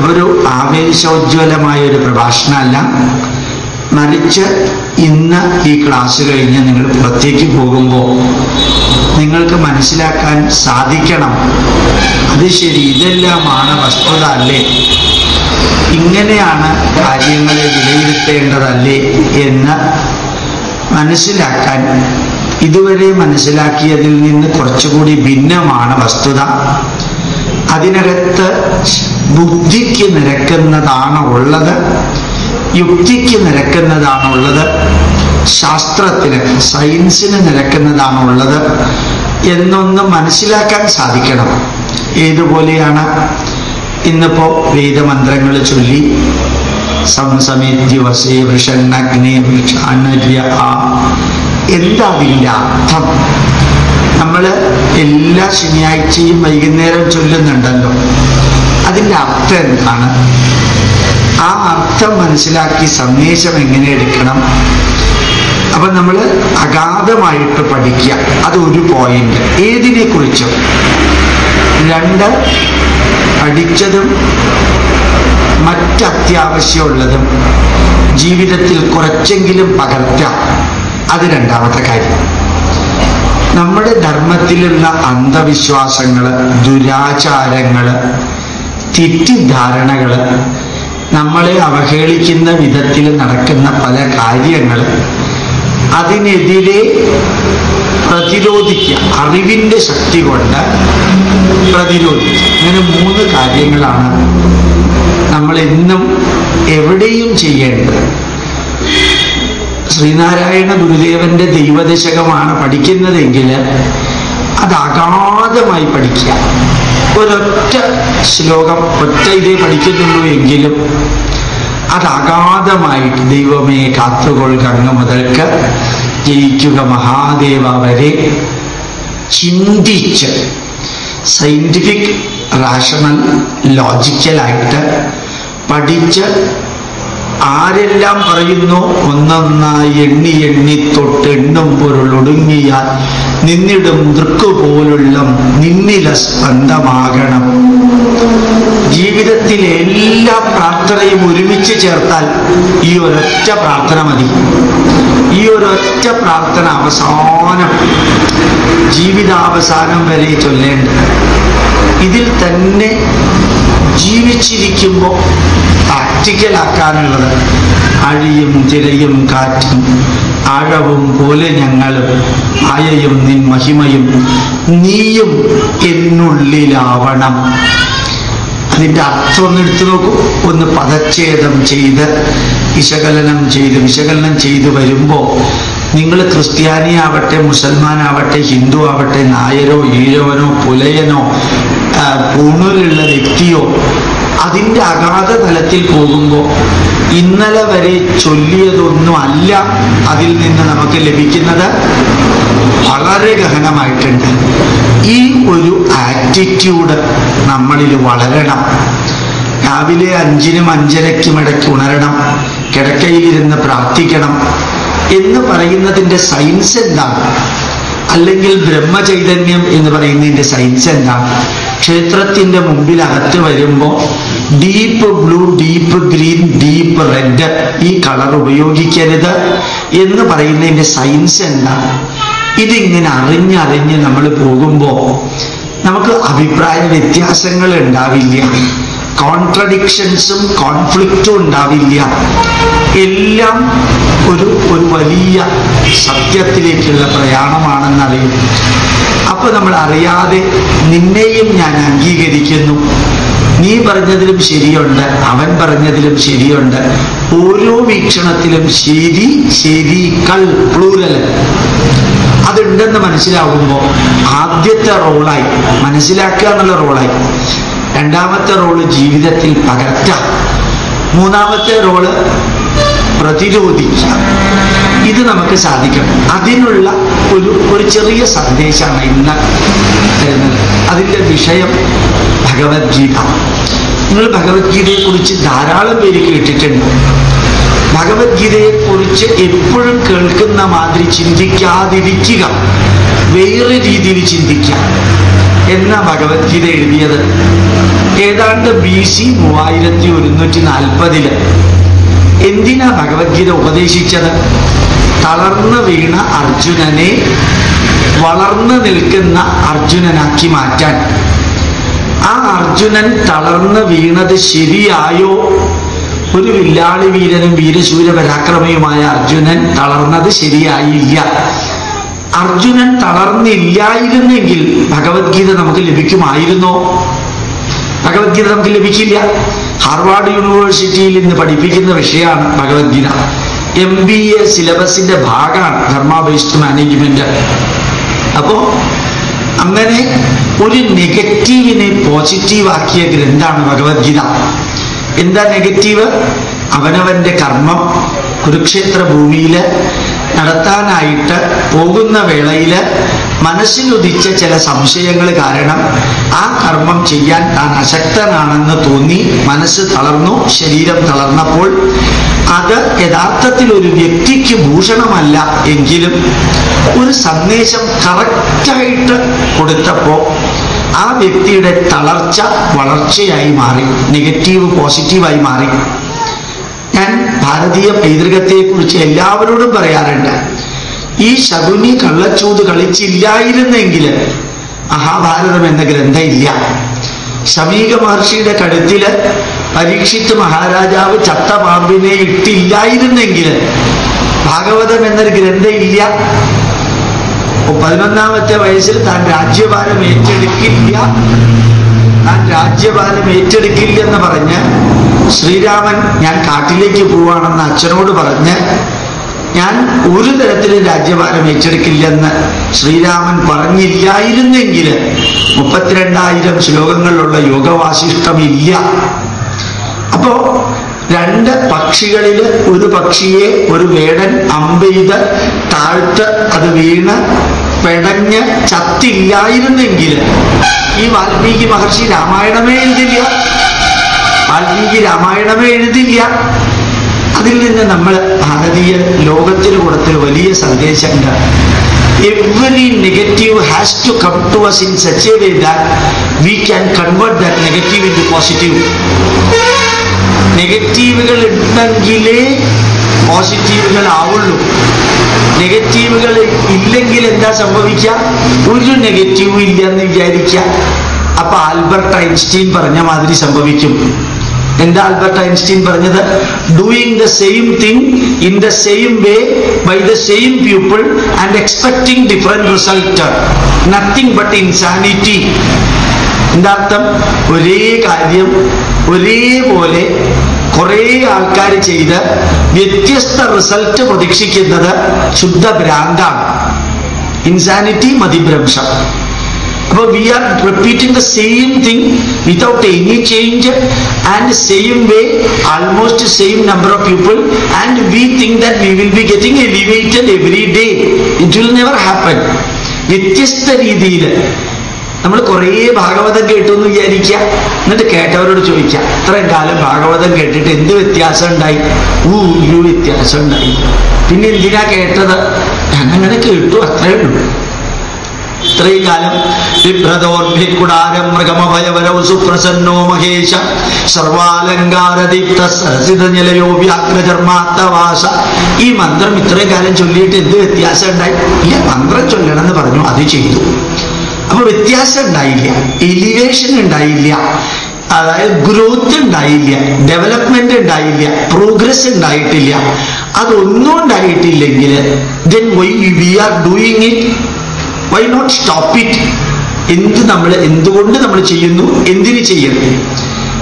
ഒരു ആവേശോജ്വലമായ ഒരു പ്രഭാഷണമല്ല, മറിച്ച് ഇന്ന് ഈ ക്ലാസ് കഴിഞ്ഞ് നിങ്ങൾ പുറത്തേക്ക് പോകുമ്പോൾ നിങ്ങൾക്ക് മനസ്സിലാക്കാൻ സാധിക്കണം, അത് ശരി, ഇതെല്ലാമാണ് വസ്തുത അല്ലേ, ഇങ്ങനെയാണ് കാര്യങ്ങളെ വിലയിരുത്തേണ്ടതല്ലേ എന്ന് മനസ്സിലാക്കാൻ, ഇതുവരെ മനസ്സിലാക്കിയതിൽ നിന്ന് കുറച്ചുകൂടി ഭിന്നമാണ് വസ്തുത. അതിനകത്ത് ബുദ്ധിക്ക് നിരക്കുന്നതാണ് ഉള്ളത്, യുക്തിക്ക് നിരക്കുന്നതാണ് ഉള്ളത്, ശാസ്ത്രത്തിന്, സയൻസിന് നിരക്കുന്നതാണ് ഉള്ളത് എന്നൊന്ന് മനസ്സിലാക്കാൻ സാധിക്കണം. ഏതുപോലെയാണ് ഇന്നിപ്പോ വേദമന്ത്രങ്ങൾ ചൊല്ലി സംസമിദ്യുവസേ വൃഷണ്ണഗ്നേ വൃക്ഷാനര്യ, എന്താ അതിൻ്റെ അർത്ഥം? നമ്മൾ എല്ലാ ശനിയാഴ്ചയും വൈകുന്നേരം ചൊല്ലുന്നുണ്ടല്ലോ, അതിൻ്റെ അർത്ഥം എന്താണ്? ആ അർത്ഥം മനസ്സിലാക്കി സന്ദേശം എങ്ങനെ എടുക്കണം? അപ്പൊ നമ്മൾ അഗാധമായിട്ട് പഠിക്കുക, അതൊരു പോയിന്റ്. ഏതിനെ കുറിച്ചും. രണ്ട്, പഠിച്ചതും മറ്റത്യാവശ്യമുള്ളതും ജീവിതത്തിൽ കുറച്ചെങ്കിലും പകർത്താം, അത് രണ്ടാമത്തെ കാര്യം. നമ്മുടെ ധർമ്മത്തിലുള്ള അന്ധവിശ്വാസങ്ങള്, ദുരാചാരങ്ങള്, തെറ്റിദ്ധാരണകള്, നമ്മളെ അവഹേളിക്കുന്ന വിധത്തിൽ നടക്കുന്ന പല കാര്യങ്ങൾ, അതിനെതിരെ പ്രതിരോധിക്കുക, അറിവിൻ്റെ ശക്തി കൊണ്ട് പ്രതിരോധിക്കുക. ഇങ്ങനെ 3 കാര്യങ്ങളാണ് നമ്മൾ എന്നും എവിടെയും ചെയ്യേണ്ടത്. ശ്രീനാരായണ ഗുരുദേവന്റെ ദൈവദശകമാണ് പഠിക്കുന്നതെങ്കിൽ അത് അഗാധമായി പഠിക്കുക. ഒരൊറ്റ ശ്ലോകം, ഒറ്റ ഇതേ പഠിക്കുന്നുള്ളൂ എങ്കിലും അത് അഗാധമായിട്ട് ദൈവമേ കാത്തുകൊള്ളുക അങ്ങ് മുതൽക്ക് ജയിക്കുക മഹാദേവ വരെ ചിന്തിച്ച് സയന്റിഫിക്, റാഷണൽ, ലോജിക്കലായിട്ട് പഠിച്ച് ആരെല്ലാം പറയുന്നു ഒന്നൊന്നായി എണ്ണി എണ്ണി തൊട്ടെണ്ണും പൊരുളൊടുങ്ങിയാൽ നിന്നിടും ദൃക്കുപോലുള്ള നിന്നില സ്പന്ദമാകണം. ജീവിതത്തിലെ എല്ലാ പ്രാർത്ഥനയും ഒരുമിച്ച് ചേർത്താൽ ഈ ഒരൊറ്റ പ്രാർത്ഥന മതി. ഈ ഒരൊറ്റ പ്രാർത്ഥന അവസാനം, ജീവിതാവസാനം വരെ ചൊല്ലേണ്ടത്. ഇതിൽ തന്നെ ജീവിച്ചിരിക്കുമ്പോൾ പ്രാക്ടിക്കലാക്കാനുള്ളത് ആഴിയും തിരയും കാറ്റും ആഴവും പോലെ ഞങ്ങളും മായയും നിൻ മഹിമയും നീയും എന്നുള്ളിലാവണം. അതിൻ്റെ അർത്ഥം ഒന്ന് എടുത്തു നോക്കൂ. ഒന്ന് പദച്ഛേദം ചെയ്ത് വിശകലനം ചെയ്ത് വരുമ്പോൾ നിങ്ങൾ ക്രിസ്ത്യാനിയാവട്ടെ, മുസൽമാനാവട്ടെ, ഹിന്ദു ആവട്ടെ, നായരോ ഈഴവനോ പുലയനോ പൂണൂലുള്ള വ്യക്തിയോ, അതിൻ്റെ അഗാധ തലത്തിൽ പോകുമ്പോൾ ഇന്നലെ വരെ ചൊല്ലിയതൊന്നും അല്ല അതിൽ നിന്ന് നമുക്ക് ലഭിക്കുന്നത്. വളരെ ഗഹനമായിട്ടുണ്ട്. ഈ ഒരു ആറ്റിറ്റ്യൂഡ് നമ്മളിൽ വളരണം. രാവിലെ 5-നും 5:30-ക്കും ഇടയ്ക്ക് ഉണരണം, കിടക്കയിലിരുന്ന് പ്രാർത്ഥിക്കണം എന്ന് പറയുന്നതിൻ്റെ സയൻസ് എന്താണ്? അല്ലെങ്കിൽ ബ്രഹ്മചൈതന്യം എന്ന് പറയുന്നതിൻ്റെ സയൻസ് എന്താണ്? ക്ഷേത്രത്തിൻ്റെ മുമ്പിൽ അകത്ത് വരുമ്പോൾ deep blue, deep green, deep red, ഈ കളർ ഉപയോഗിക്കരുത് എന്ന് പറയുന്നതിൻ്റെ സയൻസ് എന്താണ്? ഇതിങ്ങനെ അറിഞ്ഞ് നമ്മൾ പോകുമ്പോൾ നമുക്ക് അഭിപ്രായ വ്യത്യാസങ്ങൾ ഉണ്ടാവില്ല, കോൺട്രഡിക്ഷൻസും കോൺഫ്ലിക്റ്റും ഉണ്ടാവില്ല. എല്ലാം ഒരു വലിയ സത്യത്തിലേക്കുള്ള പ്രയാണമാണെന്നറിയും. അപ്പൊ നമ്മൾ അറിയാതെ നിന്നെയും ഞാൻ അംഗീകരിക്കുന്നു, നീ പറഞ്ഞതിലും ശരിയുണ്ട്, അവൻ പറഞ്ഞതിലും ശരിയുണ്ട്, ഓരോ വീക്ഷണത്തിലും ശരികൾ പ്ലൂരൽ അതുണ്ടെന്ന് മനസ്സിലാകുമ്പോൾ ആദ്യത്തെ റോളായി മനസ്സിലാക്കുക എന്നുള്ള റോളായി. രണ്ടാമത്തെ റോള് ജീവിതത്തിൽ പകർത്താം. മൂന്നാമത്തെ റോള് പ്രതിരോധിക്കുക. ഇത് നമുക്ക് സാധിക്കണം. അതിനുള്ള ഒരു ചെറിയ സന്ദേശമാണ് ഇന്ന് തരുന്നത്. അതിൻ്റെ വിഷയം ഭഗവത്ഗീത. നിങ്ങൾ ഭഗവത്ഗീതയെക്കുറിച്ച് ധാരാളം പേര് കേട്ടിട്ടുണ്ട്. ഭഗവത്ഗീതയെക്കുറിച്ച് എപ്പോഴും കേൾക്കുന്ന മാതിരി ചിന്തിക്കാതിരിക്കുക, വേറെ രീതിയിൽ ചിന്തിക്കുക. എന്ന ഭഗവത്ഗീത എഴുതിയത് ഏതാണ്ട് BC 3140. എന്തിനാ ഭഗവത്ഗീത ഉപദേശിച്ചത്? തളർന്നു വീണ അർജുനനെ വളർന്നു നിൽക്കുന്ന അർജുനനാക്കി മാറ്റാൻ. ആ അർജുനൻ തളർന്നു വീണത് ശരിയായോ? ഒരു വില്ലാളി വീരനും വീരശൂര പരാക്രമിയുമായ അർജുനൻ തളർന്നത് ശരിയായില്ല. അർജുനൻ തളർന്നില്ലായിരുന്നെങ്കിൽ ഭഗവത്ഗീത നമുക്ക് ലഭിക്കുമായിരുന്നോ? ഭഗവത്ഗീത നമുക്ക് ലഭിക്കില്ല. ഹാർവാർഡ് യൂണിവേഴ്സിറ്റിയിൽ ഇന്ന് പഠിപ്പിക്കുന്ന വിഷയമാണ് ഭഗവത്ഗീത. MBA സിലബസിന്റെ ഭാഗമാണ് ധർമ്മ ബേസ്ഡ് മാനേജ്മെന്റ്. അപ്പോ അങ്ങനെ ഒരു നെഗറ്റീവിനെ പോസിറ്റീവാക്കിയ ഗ്രന്ഥാണ് ഭഗവത്ഗീത. എന്താ നെഗറ്റീവ്? അവനവന്റെ കർമ്മം കുരുക്ഷേത്ര ഭൂമിയില് നടത്താനായിട്ട് പോകുന്ന വേളയില് മനസ്സിലുദിച്ച ചില സംശയങ്ങൾ കാരണം ആ കർമ്മം ചെയ്യാൻ താൻ അശക്തനാണെന്ന് തോന്നി മനസ്സ് തളർന്നു, ശരീരം തളർന്നപ്പോൾ അത് യഥാർത്ഥത്തിൽ ഒരു വ്യക്തിക്ക് ഭൂഷണമല്ല എങ്കിലും ഒരു സന്ദേശം കറക്റ്റായിട്ട് കൊടുത്തപ്പോ ആ വ്യക്തിയുടെ തളർച്ച വളർച്ചയായി മാറി, നെഗറ്റീവ് പോസിറ്റീവായി മാറി. ഞാൻ ഭാരതീയ പൈതൃകത്തെക്കുറിച്ച് എല്ലാവരോടും പറയാറുണ്ട്. ഈ ശകുനി കള്ളച്ചൂത് കളിച്ചില്ലായിരുന്നെങ്കിൽ മഹാഭാരതം എന്ന ഗ്രന്ഥം ഇല്ല. ശമീക മഹർഷിയുടെ കഴുത്തില് പരീക്ഷിത്ത് മഹാരാജാവ് ചത്ത പാമ്പിനെ ഇട്ടില്ലായിരുന്നെങ്കിൽ ഭാഗവതം എന്നൊരു ഗ്രന്ഥം ഇല്ല. 11ാമത്തെ വയസ്സിൽ താൻ രാജ്യഭാരം ഏറ്റെടുക്കില്ലെന്ന് പറഞ്ഞ് ശ്രീരാമൻ ഞാൻ കാട്ടിലേക്ക് പോവാണെന്ന് അച്ഛനോട് പറഞ്ഞ് ഞാൻ ഒരു തരത്തിലും രാജ്യഭാരം ഏറ്റെടുക്കില്ലെന്ന് ശ്രീരാമൻ പറഞ്ഞില്ലായിരുന്നെങ്കിൽ 32,000 ശ്ലോകങ്ങളുള്ള യോഗവാസിഷ്ടമില്ല. അപ്പോ 2 പക്ഷികളിൽ ഒരു പക്ഷിയെ ഒരു വേടൻ അമ്പെയ്ത് താഴ്ത്ത് അത് വീണ് പെടഞ്ഞ് ചത്തില്ലായിരുന്നെങ്കിൽ ഈ വാൽമീകി മഹർഷി രാമായണമേ എഴുതില്ല. അതിൽ നിന്ന് നമ്മൾ ഭാരതീയ ലോകത്തിന് കൊടുത്തൊരു വലിയ സന്ദേശമുണ്ട്. Every negative has to come to us in such a way that we can convert that negative into positive. നെഗറ്റീവുകൾ ഉണ്ടെങ്കിലേ പോസിറ്റീവുകൾ ആവുള്ളൂ. നെഗറ്റീവുകൾ ഇല്ലെങ്കിൽ എന്താ സംഭവിക്കുക? ഒരു നെഗറ്റീവും ഇല്ലെന്ന് വിചാരിക്കുക. അപ്പൊ ആൽബർട്ട് ഐൻസ്റ്റീൻ പറഞ്ഞ മാതിരി സംഭവിക്കും. എന്താ ആൽബർട്ട് ഐൻസ്റ്റീൻ പറഞ്ഞത്? Doing the same thing in the same way by the same people and expecting different result, nothing but insanity. എന്താ അർത്ഥം? ഒരേ കാര്യം ഒരേപോലെ കുറെ ആൾക്കാർ ചെയ്ത് വ്യത്യസ്ത റിസൾട്ട് പ്രതീക്ഷിക്കുന്നത് ശുദ്ധ ഭ്രാന്താണ്. ഇൻസാനിറ്റി, മതിഭ്രംശം. അപ്പൊ we are repeating the same thing without any change and same way, almost same number of people, and we think that we will be getting elevated every day. It will never happen. വ്യത്യസ്ത രീതിയിൽ നമ്മൾ കുറേ ഭാഗവതം കേട്ടു എന്ന് വിചാരിക്കുക. എന്നിട്ട് കേട്ടവരോട് ചോദിക്കുക, ഇത്രയും കാലം ഭാഗവതം കേട്ടിട്ട് എന്ത് വ്യത്യാസം ഉണ്ടായി? ഒരു വ്യത്യാസം ഉണ്ടായി. പിന്നെ എന്തിനാ കേട്ടത്? ഞാനങ്ങനെ കേട്ടു, അത്രേ ഉള്ളൂ. ഇത്രയും കാലം വിഭ്രതോർഭിക്കുടാരം മൃഗമഭയവരൗ സുപ്രസന്നോ മഹേശ സർവാലങ്കാരദീപ്ത സരസിത നിലയോ വ്യാഘ്രചർമാത്തവാസ. ഈ മന്ത്രം ഇത്രയും കാലം ചൊല്ലിയിട്ട് എന്ത് വ്യത്യാസം ഉണ്ടായി? ഇല്ല, മന്ത്രം ചൊല്ലണമെന്ന് പറഞ്ഞു, അത് ചെയ്തു. അപ്പൊ വ്യത്യാസം ഉണ്ടായില്ല, എലിവേഷൻ ഉണ്ടായില്ല, അതായത് ഗ്രോത്ത് ഉണ്ടായില്ല, ഡെവലപ്മെന്റ് ഉണ്ടായില്ല, പ്രോഗ്രസ് ഉണ്ടായിട്ടില്ല. അതൊന്നും ഉണ്ടായിട്ടില്ലെങ്കിൽ then why we are doing it? Why not stop it? എന്തുകൊണ്ട് നമ്മൾ ചെയ്യുന്നു? എന്തിന് ചെയ്യുന്നു?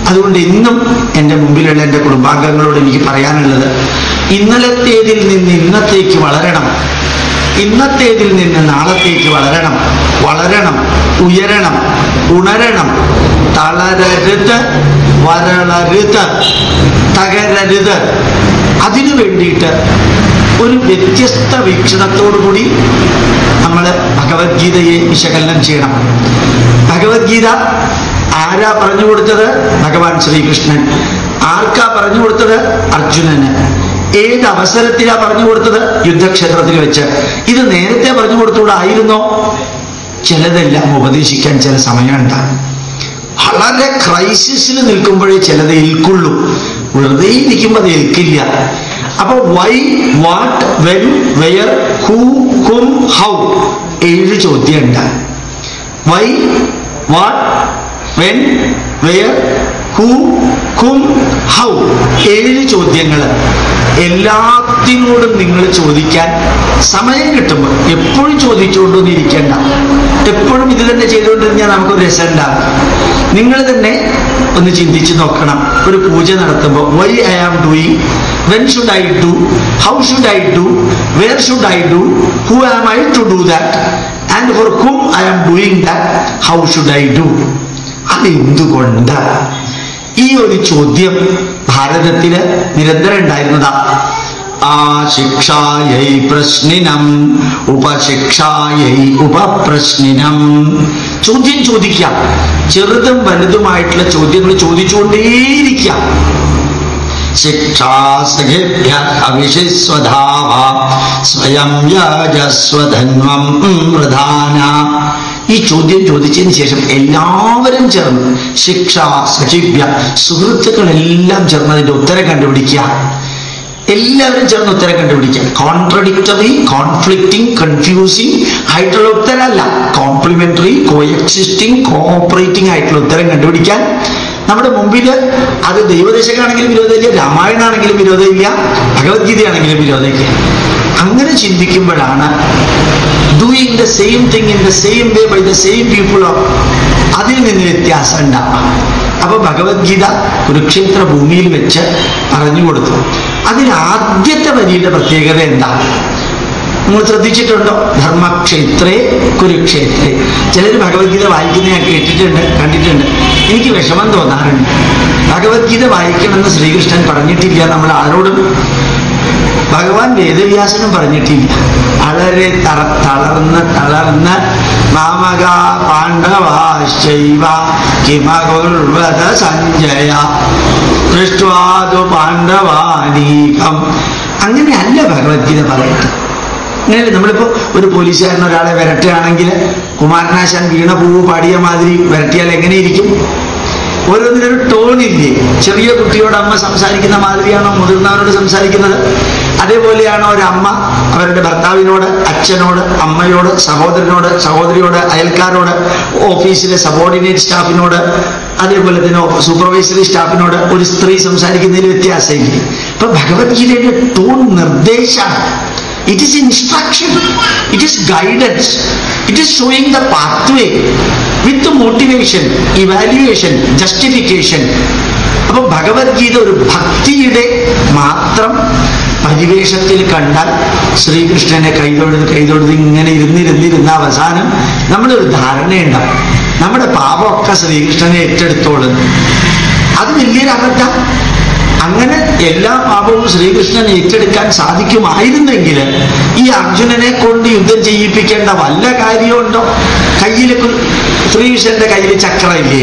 അതുകൊണ്ട് ഇന്നും എൻ്റെ മുമ്പിലുള്ള എൻ്റെ കുടുംബാംഗങ്ങളോട് എനിക്ക് പറയാനുള്ളത്, ഇന്നലത്തേതിൽ നിന്ന് ഇന്നത്തേക്ക് വളരണം, ഇന്നത്തേതിൽ നിന്ന് നാളത്തേക്ക് വളരണം, ഉയരണം, ഉണരണം, തളരരുത്, വരളരുത്, തകരരുത്. അതിനു വേണ്ടിയിട്ട് ഒരു വ്യത്യസ്ത വീക്ഷണത്തോടുകൂടി നമ്മൾ ഭഗവത്ഗീതയെ വിശകലനം ചെയ്യണം. ഭഗവത്ഗീത ആരാ പറഞ്ഞു കൊടുത്തത്? ഭഗവാൻ ശ്രീകൃഷ്ണൻ. ആർക്കാ പറഞ്ഞു കൊടുത്തത്? അർജുനന്. ഏത് അവസരത്തിലാ പറഞ്ഞു കൊടുത്തത്? യുദ്ധക്ഷേത്രത്തിൽ വെച്ച്. ഇത് നേരത്തെ പറഞ്ഞു കൊടുത്തുകൂടായിരുന്നോ? ചിലതെല്ലാം ഉപദേശിക്കാൻ ചില സമയമുണ്ടാകും. വളരെ ക്രൈസിസിൽ നിൽക്കുമ്പോഴേ ചിലത് ഏൽക്കുള്ളൂ. വെറുതെ ഇരിക്കുമ്പോൾ അത് ഏൽക്കില്ല. അപ്പൊ why, what, when, where, who, whom, how 7 ചോദ്യം ഉണ്ടാകും. Why, what, when, where, who, whom, how 7 ചോദ്യങ്ങൾ. എല്ലാത്തിനോടും നിങ്ങൾ ചോദിക്കാൻ സമയം കിട്ടുമ്പോൾ എപ്പോഴും ചോദിച്ചുകൊണ്ടൊന്നും ഇരിക്കേണ്ട. എപ്പോഴും ഇത് തന്നെ ചെയ്തുകൊണ്ടിരുന്നാൽ നമുക്കൊരു രസം ഉണ്ടാകും. നിങ്ങൾ തന്നെ ഒന്ന് ചിന്തിച്ചു നോക്കണം. ഒരു പൂജ നടത്തുമ്പോൾ why I am doing, when should I do, how should I do, where should I do, who am I to do that, and for whom I am doing that, how should I do. അതെന്തുകൊണ്ട്? ഈ ഒരു ചോദ്യം ഭാരതത്തില് നിരന്തരം ഉണ്ടായിരുന്നതാ. ആശിക്ഷായൈ പ്രശ്നിനം ഉപശിക്ഷായൈ ഉപപ്രശ്നിനം. ചോദ്യം ചോദിക്കാം. ചെറുതും വലുതുമായിട്ടുള്ള ചോദ്യങ്ങൾ ചോദിച്ചുകൊണ്ടേയിരിക്കാം. ശിക്ഷാസഖിഭ്യ അവിശിസ്വധാവ സ്വയം യാജസ്വധന്വം പ്രധാന. ഈ ചോദ്യം ചോദിച്ചതിന് ശേഷം എല്ലാവരും ചേർന്ന് ശിക്ഷ സഖിഭ്യ, സുഹൃത്തുക്കളെല്ലാം ചേർന്ന് അതിന്റെ ഉത്തരം കണ്ടുപിടിക്കുക. എല്ലാവരും ചേർന്ന് ഉത്തരം കണ്ടുപിടിക്കുക. കോൺട്രഡിക്ടറി, കോൺഫ്ലിക്റ്റിംഗ്, കൺഫ്യൂസിങ് ആയിട്ടുള്ള ഉത്തരമല്ല, കോംപ്ലിമെന്ററി, കോഎക്സിസ്റ്റിംഗ്, കോഓപ്പറേറ്റിംഗ് ആയിട്ടുള്ള ഉത്തരം കണ്ടുപിടിക്കാൻ നമ്മുടെ മുമ്പിൽ അത് ദൈവദേശമാണെങ്കിലും വിരോധമില്ല, രാമായണാണെങ്കിലും വിരോധമില്ല, ഭഗവത്ഗീതയാണെങ്കിലും വിരോധമില്ല. അങ്ങനെ ചിന്തിക്കുമ്പോഴാണ് doing the same thing in the same way by the same people, അതിൽ നിന്ന് വ്യത്യാസം ഉണ്ടാവാം. അപ്പൊ ഭഗവത്ഗീത കുരുക്ഷേത്ര ഭൂമിയിൽ വെച്ച് പറഞ്ഞു കൊടുത്തു. അതിൽ ആദ്യത്തെ വരിയുടെ പ്രത്യേകത എന്താ നിങ്ങൾ ശ്രദ്ധിച്ചിട്ടുണ്ടോ? ധർമ്മക്ഷേത്രേ കുരുക്ഷേത്രേ. ചിലർ ഭഗവത്ഗീത വായിക്കുന്ന ഞാൻ കേട്ടിട്ടുണ്ട്, കണ്ടിട്ടുണ്ട്. എനിക്ക് വിഷമം തോന്നാറുണ്ട്. ഭഗവത്ഗീത വായിക്കണമെന്ന് ശ്രീകൃഷ്ണൻ പറഞ്ഞിട്ടില്ല നമ്മൾ ആരോടും. ഭഗവാൻ വേദവ്യാസനും പറഞ്ഞിട്ടില്ല. വളരെ തളർന്ന് മാമക പാണ്ഡവാശ്ചൈവ കിമകുർവത സഞ്ജയ ദൃഷ്ട്വാതു പാണ്ഡവാനീകം. അങ്ങനെയല്ല ഭഗവത്ഗീത പറയുന്നത്. അങ്ങനെയല്ലേ നമ്മളിപ്പോ ഒരു പോലീസുകാരൻ ഒരാളെ വിരട്ടുകയാണെങ്കിൽ കുമാരനാശാൻ വീണ പൂവ് പാടിയ മാതിരി വിരട്ടിയാൽ എങ്ങനെയിരിക്കും? ഓരോന്നിനൊരു ടോണില്ലേ? ചെറിയ കുട്ടിയോട് അമ്മ സംസാരിക്കുന്ന മാതിരിയാണോ മുതിർന്നവരോട് സംസാരിക്കുന്നത്? അതേപോലെയാണോ ഒരമ്മ അവരുടെ ഭർത്താവിനോട്, അച്ഛനോട്, അമ്മയോട്, സഹോദരനോട്, സഹോദരിയോട്, അയൽക്കാരോട്, ഓഫീസിലെ സബോർഡിനേറ്റ് സ്റ്റാഫിനോട്, അതേപോലെ തന്നെ സൂപ്പർവൈസറി സ്റ്റാഫിനോട് ഒരു സ്ത്രീ സംസാരിക്കുന്നതിൽ വ്യത്യാസമില്ലേ? അപ്പൊ ഭഗവത്ഗീതയുടെ ടോൺ നിർദ്ദേശമാണ്. It is instruction, it is guidance, it is showing the pathway with the motivation, evaluation, justification. അപ്പൊ ഭഗവത്ഗീത ഒരു ഭക്തിയുടെ മാത്രം പരിവേഷത്തിൽ കണ്ടാൽ ശ്രീകൃഷ്ണനെ കൈതൊഴുത് ഇങ്ങനെ ഇരുന്നിരുന്ന അവസാനം നമ്മുടെ ഒരു ധാരണയുണ്ടാവും, നമ്മുടെ പാപമൊക്കെ ശ്രീകൃഷ്ണനെ ഏറ്റെടുത്തോളും. അത് വലിയൊരു അബദ്ധം. അങ്ങനെ എല്ലാ പാപവും ശ്രീകൃഷ്ണൻ ഏറ്റെടുക്കാൻ സാധിക്കുമായിരുന്നെങ്കിൽ ഈ അർജുനനെ കൊണ്ട് യുദ്ധം ചെയ്യിപ്പിക്കേണ്ട വല്ല കാര്യമുണ്ടോ? കയ്യിൽ ശ്രീകൃഷ്ണന്റെ കയ്യിൽ ചക്രമില്ലേ?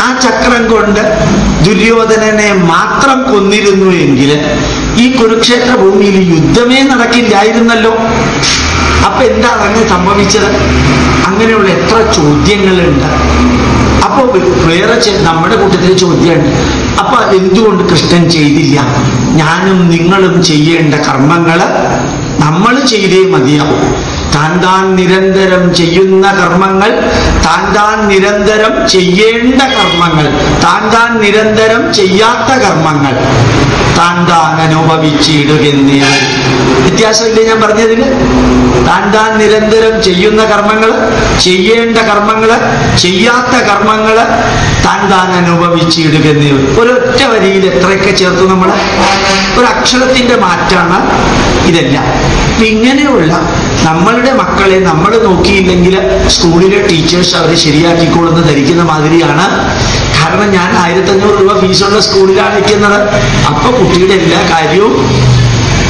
ആ ചക്രം കൊണ്ട് ദുര്യോധനനെ മാത്രം കൊന്നിരുന്നു എങ്കിൽ ഈ കുരുക്ഷേത്ര ഭൂമിയിൽ യുദ്ധമേ നടക്കില്ലായിരുന്നല്ലോ. അപ്പൊ എന്താണ് അങ്ങനെ സംഭവിച്ചത്? അങ്ങനെയുള്ള എത്ര ചോദ്യങ്ങളുണ്ട്. അപ്പൊ വേറെ നമ്മുടെ കൂട്ടത്തിൽ ചോദ്യമുണ്ട്. അപ്പൊ എന്തുകൊണ്ട് കൃഷ്ണൻ ചെയ്തില്ല? ഞാനും നിങ്ങളും ചെയ്യേണ്ട കർമ്മങ്ങള് നമ്മൾ ചെയ്തേ മതിയാവും. താൻ നിരന്തരം ചെയ്യുന്ന കർമ്മങ്ങൾ, താൻ നിരന്തരം ചെയ്യേണ്ട കർമ്മങ്ങൾ, താൻ നിരന്തരം ചെയ്യാത്ത കർമ്മങ്ങൾ താൻ അനുഭവിച്ചിടുകയെന്നേ. വ്യത്യാസമില്ലേ ഞാൻ പറഞ്ഞതിന്? താൻ നിരന്തരം ചെയ്യുന്ന കർമ്മങ്ങള്, ചെയ്യേണ്ട കർമ്മങ്ങള്, ചെയ്യാത്ത കർമ്മങ്ങള് താൻ അനുഭവിച്ചിടുകയെന്നേ. ഒരൊറ്റ വരിയിൽ എത്രയൊക്കെ ചേർത്തു നമ്മൾ. ഒരു അക്ഷരത്തിന്റെ മാറ്റാണ് ഇതെല്ലാം. അപ്പൊ ഇങ്ങനെയുള്ള നമ്മളുടെ മക്കളെ നമ്മൾ നോക്കിയില്ലെങ്കിൽ സ്കൂളിലെ ടീച്ചേഴ്സ് അവരെ ശരിയാക്കിക്കൊള്ളുന്ന ധരിക്കുന്ന മാതിരിയാണ്. കാരണം ഞാൻ 1500 രൂപ ഫീസുള്ള സ്കൂളിലാണ് ഇരിക്കുന്നത്. അപ്പൊ കുട്ടിയുടെ എല്ലാ കാര്യവും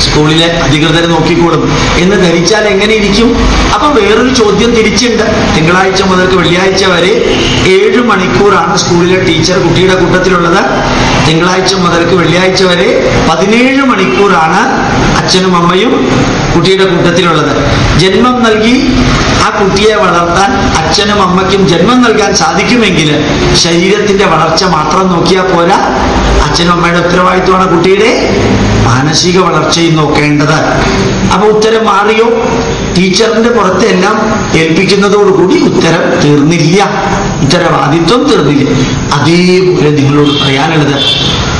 സ്കൂളിലെ അധികൃതരെ നോക്കിക്കോളും എന്ന് ധരിച്ചാൽ എങ്ങനെ ഇരിക്കും? അപ്പൊ വേറൊരു ചോദ്യം തിരിച്ചുണ്ട്. തിങ്കളാഴ്ച മുതൽ വെള്ളിയാഴ്ച വരെ 7 മണിക്കൂറാണ് സ്കൂളിലെ ടീച്ചർ കുട്ടിയുടെ കൂട്ടത്തിലുള്ളത്. തിങ്കളാഴ്ച മുതൽക്ക് വെള്ളിയാഴ്ച വരെ 17 മണിക്കൂറാണ് അച്ഛനും അമ്മയും കുട്ടിയുടെ കൂട്ടത്തിലുള്ളത്. ജന്മം നൽകി ആ കുട്ടിയെ വളർത്താൻ അച്ഛനും അമ്മയ്ക്കും ജന്മം നൽകാൻ സാധിക്കുമെങ്കിൽ ശരീരത്തിന്റെ വളർച്ച മാത്രം നോക്കിയാൽ പോരാ, അച്ഛനും അമ്മയുടെ ഉത്തരവാദിത്വമാണ് കുട്ടിയുടെ മാനസിക വളർച്ചയും നോക്കേണ്ടത്. അപ്പൊ ഉത്തരം മാറിയോ? ടീച്ചറിന്റെ പുറത്തെ എല്ലാം ഏൽപ്പിക്കുന്നതോടുകൂടി ഉത്തരം തീർന്നില്ല, ഉത്തരവാദിത്വം തീർന്നില്ല. അതേപോലെ നിങ്ങളോട് പറയാനുള്ളത്,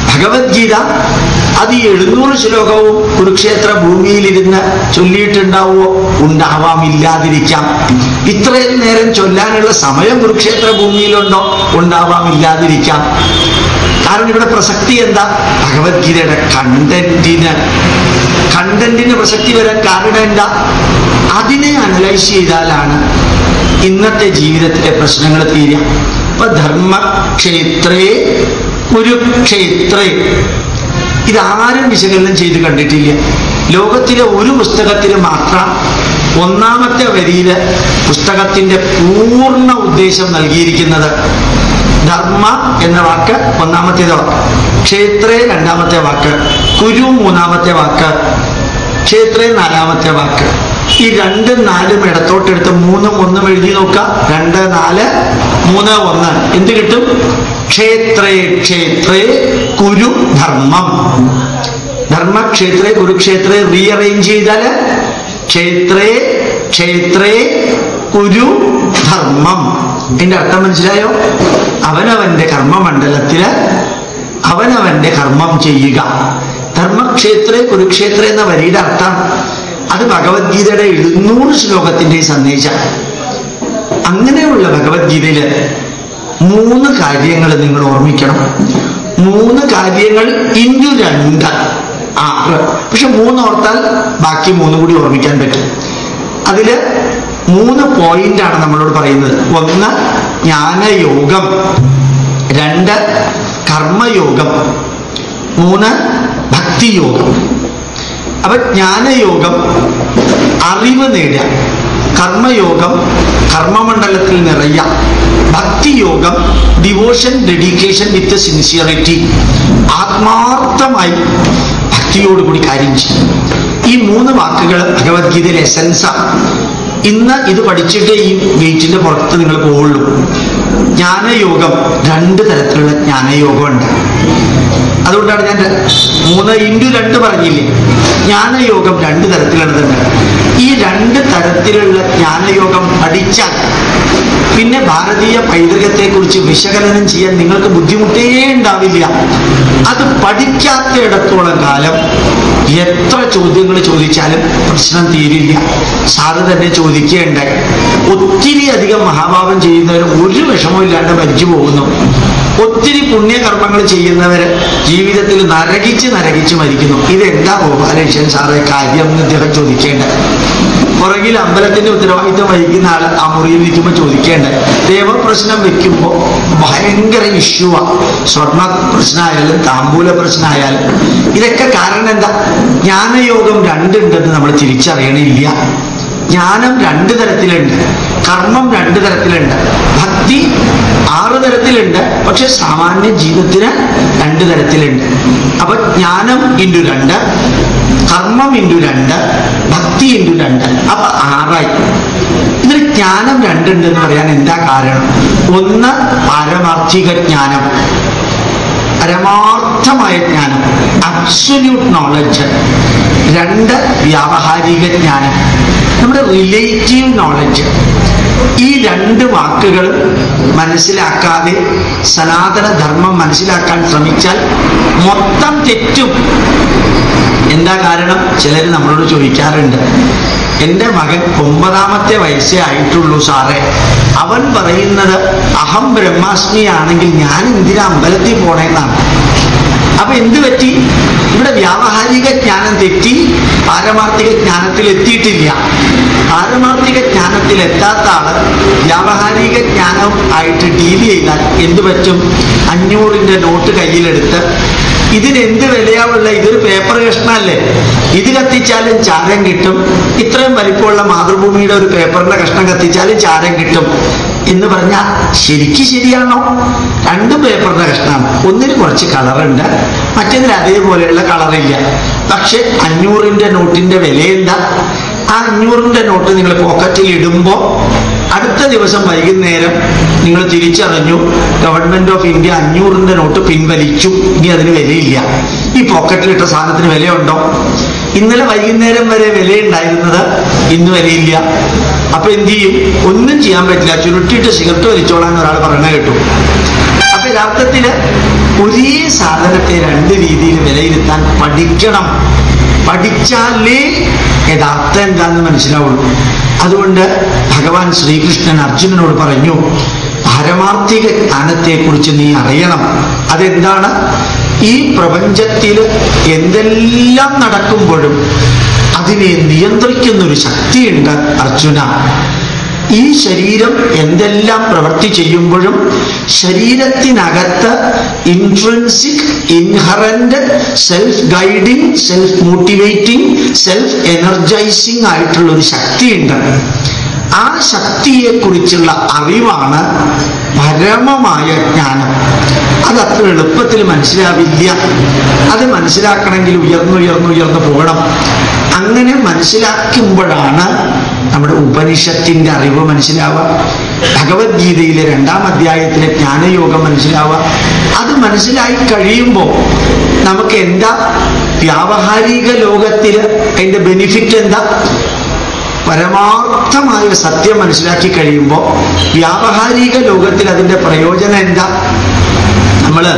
ഭഗവത്ഗീത അത് 700 ശ്ലോകവും കുരുക്ഷേത്ര ഭൂമിയിലിരുന്ന് ചൊല്ലിയിട്ടുണ്ടാവോ? ഉണ്ടാവാമില്ലാതിരിക്കാം. ഇത്രയും നേരം ചൊല്ലാനുള്ള സമയം കുരുക്ഷേത്ര ഭൂമിയിലുണ്ടോ? ഉണ്ടാവാമില്ലാതിരിക്കാം. കാരണം ഇവിടെ പ്രസക്തി എന്താ? ഭഗവത്ഗീതയുടെ കണ്ടന്റിന് പ്രസക്തി വരാൻ കാരണം എന്താ? അതിനെ അനലൈസ് ചെയ്താലാണ് ഇന്നത്തെ ജീവിതത്തിലെ പ്രശ്നങ്ങൾ തീരുക. ഇപ്പൊ ധർമ്മക്ഷേത്രേ കുരുക്ഷേത്രേ ഇതാരും വിശകലനം ചെയ്ത് കണ്ടിട്ടില്ല. ലോകത്തിലെ ഒരു പുസ്തകത്തിന് മാത്രം 1ാമത്തെ വരിയില് പുസ്തകത്തിന്റെ പൂർണ്ണ ഉദ്ദേശം നൽകിയിരിക്കുന്നത്. ധർമ്മ എന്ന വാക്ക് 1ാമത്തേത് വാക്ക്, ക്ഷേത്രേ 2ാമത്തെ വാക്ക്, കുരു 3ാമത്തെ വാക്ക്, ക്ഷേത്രേ 4ാമത്തെ വാക്ക്. ഈ 2ഉം 4ഉം ഇടത്തോട്ടെടുത്ത് 3ഉം 1ഉം എഴുതി നോക്കാം. 2, 4, 3, 1 എന്ത് കിട്ടും? ക്ഷേത്രേ ക്ഷേത്രേ കുരു ധർമ്മം. ധർമ്മക്ഷേത്രേ കുരുക്ഷേത്രേ റീഅറേഞ്ച് ചെയ്താല് ക്ഷേത്രേ ക്ഷേത്രേ കുരു ധർമ്മം. ഇതിന്റെ അർത്ഥം മനസ്സിലായോ? അവനവന്റെ കർമ്മമണ്ഡലത്തില് അവനവന്റെ കർമ്മം ചെയ്യുക. ധർമ്മക്ഷേത്രേ കുരുക്ഷേത്രേ എന്ന വരിയുടെ അർത്ഥം അത് ഭഗവത്ഗീതയുടെ 700 ശ്ലോകത്തിന്റെ സന്ദേശം. അങ്ങനെയുള്ള ഭഗവത്ഗീതയില് 3 കാര്യങ്ങൾ നിങ്ങൾ ഓർമ്മിക്കണം. 3 കാര്യങ്ങൾ ഇൻറ്റു 2 6. പക്ഷെ 3 ഓർത്താൽ ബാക്കി 3 കൂടി ഓർമ്മിക്കാൻ പറ്റും. അതില് 3 പോയിന്റാണ് നമ്മളോട് പറയുന്നത്. 1 ജ്ഞാനയോഗം, 2 കർമ്മയോഗം, 3 ഭക്തിയോഗം. അപ്പൊ ജ്ഞാനയോഗം അറിവ് നേടുക, കർമ്മയോഗം കർമ്മമണ്ഡലത്തിൽ നിറയുക, ഭക്തിയോഗം ഡിവോഷൻ ഡെഡിക്കേഷൻ വിത്ത് സിൻസിയറിറ്റി, ആത്മാർത്ഥമായി ഭക്തിയോടുകൂടി കാര്യം ചെയ്യും. ഈ 3 വാക്കുകൾ ഭഗവത്ഗീതയിലെ എസൻസാണ്. ഇന്ന് ഇത് പഠിച്ചിട്ടേ ഈ ഗേറ്റിന്റെ പുറത്ത് നിങ്ങൾ പോവുള്ളൂ. ജ്ഞാനയോഗം 2 തരത്തിലുള്ള ജ്ഞാനയോഗമുണ്ട്. അതുകൊണ്ടാണ് ഞാൻ 3x2 പറഞ്ഞില്ലേ. ജ്ഞാനയോഗം 2 തരത്തിലുള്ളതുണ്ട്. ഈ 2 തരത്തിലുള്ള ജ്ഞാനയോഗം പഠിച്ചാൽ പിന്നെ ഭാരതീയ പൈതൃകത്തെക്കുറിച്ച് വിശകലനം ചെയ്യാൻ നിങ്ങൾക്ക് ബുദ്ധിമുട്ടേ ഉണ്ടാവില്ല. അത് പഠിക്കാത്തയിടത്തോളം കാലം എത്ര ചോദ്യങ്ങൾ ചോദിച്ചാലും പ്രശ്നം തീരില്ല. സാറ് തന്നെ ചോദിക്കേണ്ടായി. ഒത്തിരി അധികം മഹാഭാവം ചെയ്യുന്നവർ ഒരു വിഷമവും ഇല്ലാണ്ട് മരിച്ചു പോകുന്നു. ഒത്തിരി പുണ്യകർമ്മങ്ങൾ ചെയ്യുന്നവര് ജീവിതത്തിൽ നരകിച്ച് മരിക്കുന്നു. ഇതെന്താ ഗോപാലകൃഷ്ണൻ സാറേ കാര്യം എന്ന് ഇദ്ദേഹം ചോദിക്കേണ്ടത്. പുറകിൽ അമ്പലത്തിന്റെ ഉത്തരവാദിത്വം വഹിക്കുന്ന ആൾ ആ മുറിയിൽ ഇരിക്കുമ്പോൾ ചോദിക്കേണ്ടത്. ദേവപ്രശ്നം വെക്കുമ്പോൾ ഭയങ്കര ഇഷ്യൂവാണ്. സ്വർണ്ണ പ്രശ്നമായാലും താമ്പൂല പ്രശ്നമായാലും ഇതൊക്കെ കാരണം എന്താ? ജ്ഞാനയോഗം 2 ഉണ്ടെന്ന് നമ്മൾ തിരിച്ചറിയണില്ല. ജ്ഞാനം 2 തരത്തിലുണ്ട്, കർമ്മം 2 തരത്തിലുണ്ട്, ഭക്തി 6 തരത്തിലുണ്ട്. പക്ഷെ സാമാന്യ ജീവിതത്തിന് 2 തരത്തിലുണ്ട്. അപ്പൊ ജ്ഞാനം × 2, കർമ്മം × 2, ഭക്തി × 2, അപ്പൊ 6ആയി. ഇതിൽ ജ്ഞാനം 2 ഉണ്ടെന്ന് പറയാൻ എന്താ കാരണം? 1 പാരമാർത്ഥിക ജ്ഞാനം, പരമാർത്ഥമായ ജ്ഞാനം, അബ്സൊല്യൂട്ട് നോളജ്. 2 വ്യാവഹാരിക ജ്ഞാനം, നമ്മുടെ റിലേറ്റീവ് നോളജ്. ഈ 2 വാക്കുകൾ മനസ്സിലാക്കാതെ സനാതനധർമ്മം മനസ്സിലാക്കാൻ ശ്രമിച്ചാൽ മൊത്തം തെറ്റും. എന്താ കാരണം? ചിലർ നമ്മളോട് ചോദിക്കാറുണ്ട്, എൻ്റെ മകൻ 9ാമത്തെ വയസ്സേ ആയിട്ടുള്ളൂ സാറേ, അവൻ പറയുന്നത് അഹം ബ്രഹ്മാസ്മി ആണെങ്കിൽ ഞാൻ എന്തിനാ അമ്പലത്തിൽ പോണേന്നാണ്. അപ്പൊ എന്ത് പറ്റി? ഇവിടെ വ്യാവഹാരിക ജ്ഞാനം തെറ്റി, പാരമാർത്ഥിക ജ്ഞാനത്തിൽ എത്തിയിട്ടില്ല. പാരമാർത്ഥിക ജ്ഞാനത്തിൽ എത്താത്ത ആള് വ്യാവഹാരിക ജ്ഞാനം ആയിട്ട് ഡീൽ ചെയ്താൽ എന്ത് പറ്റും? 500ന്റെ നോട്ട് കയ്യിലെടുത്ത് ഇതിനെന്ത് വിലയാവുള്ള, ഇതൊരു പേപ്പർ കഷ്ണമല്ലേ, ഇത് കത്തിച്ചാലും ചാരം കിട്ടും. ഇത്രയും വലിപ്പമുള്ള മാതൃഭൂമിയുടെ ഒരു പേപ്പറിന്റെ കഷ്ണം കത്തിച്ചാലും ചാരം കിട്ടും. എന്ന് പറഞ്ഞാൽ ശരിക്കും ശരിയാണോ? രണ്ടും പേപ്പറിന്റെ കഷ്ണമാണ്. ഒന്നിന് കുറച്ച് കളറുണ്ട്, മറ്റേതിൽ അതേപോലെയുള്ള കളറില്ല. പക്ഷെ 500 നോട്ടിന്റെ വില എന്താ? ആ 500 നോട്ട് നിങ്ങൾ പോക്കറ്റിൽ ഇടുമ്പോൾ അടുത്ത ദിവസം വൈകുന്നേരം നിങ്ങൾ തിരിച്ചറിഞ്ഞു ഗവൺമെന്റ് ഓഫ് ഇന്ത്യ 500 നോട്ട് പിൻവലിച്ചു, ഇനി അതിന് വിലയില്ല. ഈ പോക്കറ്റിലിട്ട സാധനത്തിന് വിലയുണ്ടോ? ഇന്നലെ വൈകുന്നേരം വരെ വിലയുണ്ടായിരുന്നത് ഇന്ന് വിലയില്ല. അപ്പൊ എന്ത് ചെയ്യും? ഒന്നും ചെയ്യാൻ പറ്റില്ല. ചുരുട്ടിയിട്ട് സിഗരറ്റ് വലിച്ചോളാൻ ഒരാൾ പറയണ കേട്ടു. അപ്പൊ യഥാർത്ഥത്തില് ഒരേ സാധനത്തെ രണ്ട് രീതിയിൽ വിലയിരുത്താൻ പഠിക്കണം. പഠിച്ചാലേ യഥാർത്ഥം എന്താന്ന് മനസ്സിലാവുള്ളൂ. അതുകൊണ്ട് ഭഗവാൻ ശ്രീകൃഷ്ണൻ അർജുനനോട് പറഞ്ഞു, പാരമാർത്ഥിക ജ്ഞാനത്തെ കുറിച്ച് നീ അറിയണം. അതെന്താണ്? ഈ പ്രപഞ്ചത്തിൽ എന്തെല്ലാം നടക്കുമ്പോഴും അതിനെ നിയന്ത്രിക്കുന്നൊരു ശക്തിയുണ്ട് അർജുന. ഈ ശരീരം എന്തെല്ലാം പ്രവൃത്തി ചെയ്യുമ്പോഴും ശരീരത്തിനകത്ത് intrinsic, inherent, self guiding, self motivating, self energising ആയിട്ടുള്ള ഒരു ശക്തിയുണ്ട്. ആ ശക്തിയെക്കുറിച്ചുള്ള അറിവാണ് പരമമായ ജ്ഞാനം. അതത്ര എളുപ്പത്തിൽ മനസ്സിലാവില്ല. അത് മനസ്സിലാക്കണമെങ്കിൽ ഉയർന്നുയർന്നുയർന്നു പോകണം. അങ്ങനെ മനസ്സിലാക്കുമ്പോഴാണ് നമ്മുടെ ഉപനിഷത്തിന്റെ അറിവ് മനസ്സിലാവുക, ഭഗവത്ഗീതയിലെ 2-ാം അധ്യായത്തിലെ ജ്ഞാനയോഗം മനസ്സിലാവുക. അത് മനസ്സിലായി കഴിയുമ്പോൾ നമുക്ക് എന്താ വ്യാവഹാരിക ലോകത്തിൽ അതിന്റെ ബെനിഫിറ്റ് എന്താ? പരമാർത്ഥമായ സത്യം മനസ്സിലാക്കി കഴിയുമ്പോൾ വ്യാവഹാരിക ലോകത്തിൽ അതിന്റെ പ്രയോജനം എന്താ? നമ്മള്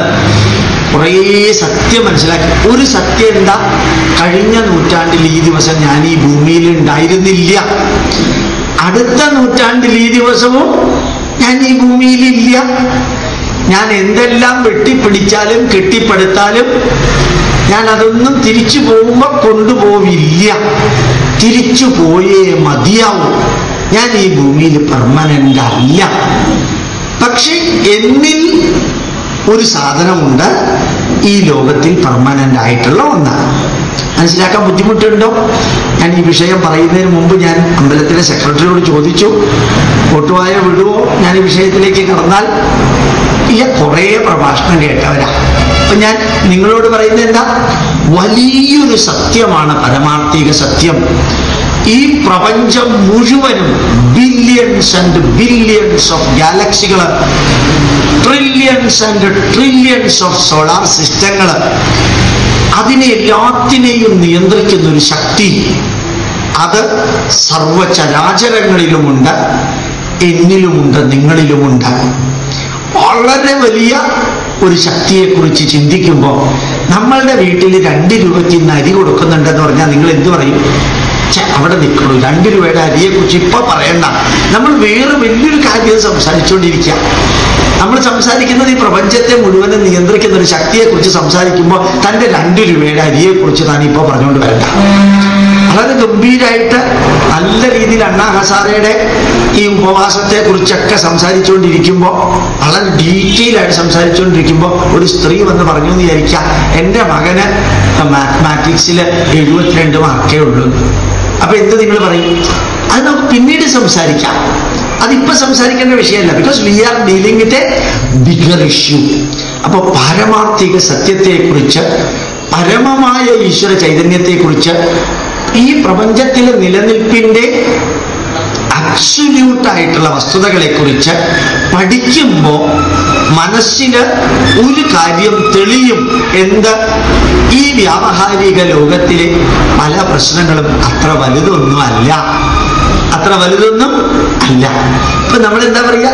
കുറേ സത്യം മനസ്സിലാക്കി. ഒരു സത്യം എന്താ? കഴിഞ്ഞ നൂറ്റാണ്ടിൽ ഈ ദിവസം ഞാൻ ഈ ഭൂമിയിൽ ഉണ്ടായിരുന്നില്ല, അടുത്ത നൂറ്റാണ്ടിൽ ഈ ദിവസവും ഞാൻ ഈ ഭൂമിയിലില്ല. ഞാൻ എന്തെല്ലാം വെട്ടിപ്പിടിച്ചാലും കെട്ടിപ്പടുത്താലും ഞാൻ അതൊന്നും തിരിച്ചു പോകുമ്പോ കൊണ്ടുപോവില്ല. തിരിച്ചു പോയേ മതിയാവും. ഞാൻ ഈ ഭൂമിയിൽ പെർമനന്റ് അല്ല. പക്ഷെ എന്നിൽ ഒരു സാധനമുണ്ട്, ഈ ലോകത്തിൽ പെർമനന്റ് ആയിട്ടുള്ള ഒന്നാണ്. മനസ്സിലാക്കാൻ ബുദ്ധിമുട്ടുണ്ടോ? ഞാൻ ഈ വിഷയം പറയുന്നതിന് മുമ്പ് ഞാൻ അമ്പലത്തിലെ സെക്രട്ടറിയോട് ചോദിച്ചു, ഒട്ടുവായ വിടുവോ ഞാൻ ഈ വിഷയത്തിലേക്ക് കടന്നാൽ? ഇല്ല, കുറേ പ്രഭാഷണം കേട്ടവരാ. അപ്പൊ ഞാൻ നിങ്ങളോട് പറയുന്നത് എന്താ? വലിയൊരു സത്യമാണ് പരമാർത്ഥിക സത്യം. ഈ പ്രപഞ്ചം മുഴുവനും ബില്യൺസ് ആൻഡ് ബില്യൺസ് ഓഫ് ഗാലക്സികള്, trillions and trillions of solar സിസ്റ്റങ്ങള്, അതിനെ എല്ലാത്തിനെയും നിയന്ത്രിക്കുന്ന ഒരു ശക്തി, അത് സർവചരാചരങ്ങളിലുമുണ്ട്, എന്നിലുമുണ്ട്, നിങ്ങളിലുമുണ്ട്. വളരെ വലിയ ഒരു ശക്തിയെക്കുറിച്ച് ചിന്തിക്കുമ്പോൾ നമ്മളുടെ വീട്ടിൽ 2 രൂപയ്ക്ക് ഇന്ന് അരി കൊടുക്കുന്നുണ്ടെന്ന് പറഞ്ഞാൽ നിങ്ങൾ എന്ത് പറയും? അവിടെ നിൽക്കുള്ളൂ, 2 രൂപയുടെ അരിയെക്കുറിച്ച് ഇപ്പൊ പറയണ്ട. നമ്മൾ വേറെ വലിയൊരു കാര്യം സംസാരിച്ചുകൊണ്ടിരിക്കുക. നമ്മൾ സംസാരിക്കുന്നത് ഈ പ്രപഞ്ചത്തെ മുഴുവനും നിയന്ത്രിക്കുന്ന ഒരു ശക്തിയെക്കുറിച്ച് സംസാരിക്കുമ്പോൾ തന്റെ 2 രൂപയുടെ അരിയെക്കുറിച്ച് താൻ ഇപ്പൊ പറഞ്ഞുകൊണ്ട് വരണ്ട. വളരെ ഗംഭീരമായിട്ട് നല്ല രീതിയിൽ അണ്ണാ ഹസാരയുടെ ഈ ഉപവാസത്തെ കുറിച്ചൊക്കെ സംസാരിച്ചുകൊണ്ടിരിക്കുമ്പോൾ, വളരെ ഡീറ്റെയിൽ ആയിട്ട് സംസാരിച്ചുകൊണ്ടിരിക്കുമ്പോൾ ഒരു സ്ത്രീ വന്ന് പറഞ്ഞു എന്ന് വിചാരിക്കാം, എൻ്റെ മകന് മാത്തമാറ്റിക്സിൽ 72 മാർക്കേ ഉള്ളൂ. അപ്പൊ എന്ത് നിങ്ങൾ പറയും? അത് നമുക്ക് പിന്നീട് സംസാരിക്കാം, അതിപ്പോ സംസാരിക്കേണ്ട വിഷയമല്ല. Because we are dealing with a bigger issue. അപ്പൊ പാരമാർത്ഥിക സത്യത്തെക്കുറിച്ച്, പരമമായ ഈശ്വര ചൈതന്യത്തെക്കുറിച്ച്, ഈ പ്രപഞ്ചത്തിലെ നിലനിൽപ്പിന്റെ അബ്സല്യൂട്ടായിട്ടുള്ള വസ്തുതകളെ കുറിച്ച് പഠിക്കുമ്പോൾ മനസ്സിന് ഒരു കാര്യം തെളിയും. എന്ത്? ഈ വ്യാവഹാരിക ലോകത്തിലെ പല പ്രശ്നങ്ങളും അത്ര വലുതൊന്നും അല്ല, അത്ര വലുതൊന്നും അല്ല. ഇപ്പൊ നമ്മൾ എന്താ പറയുക?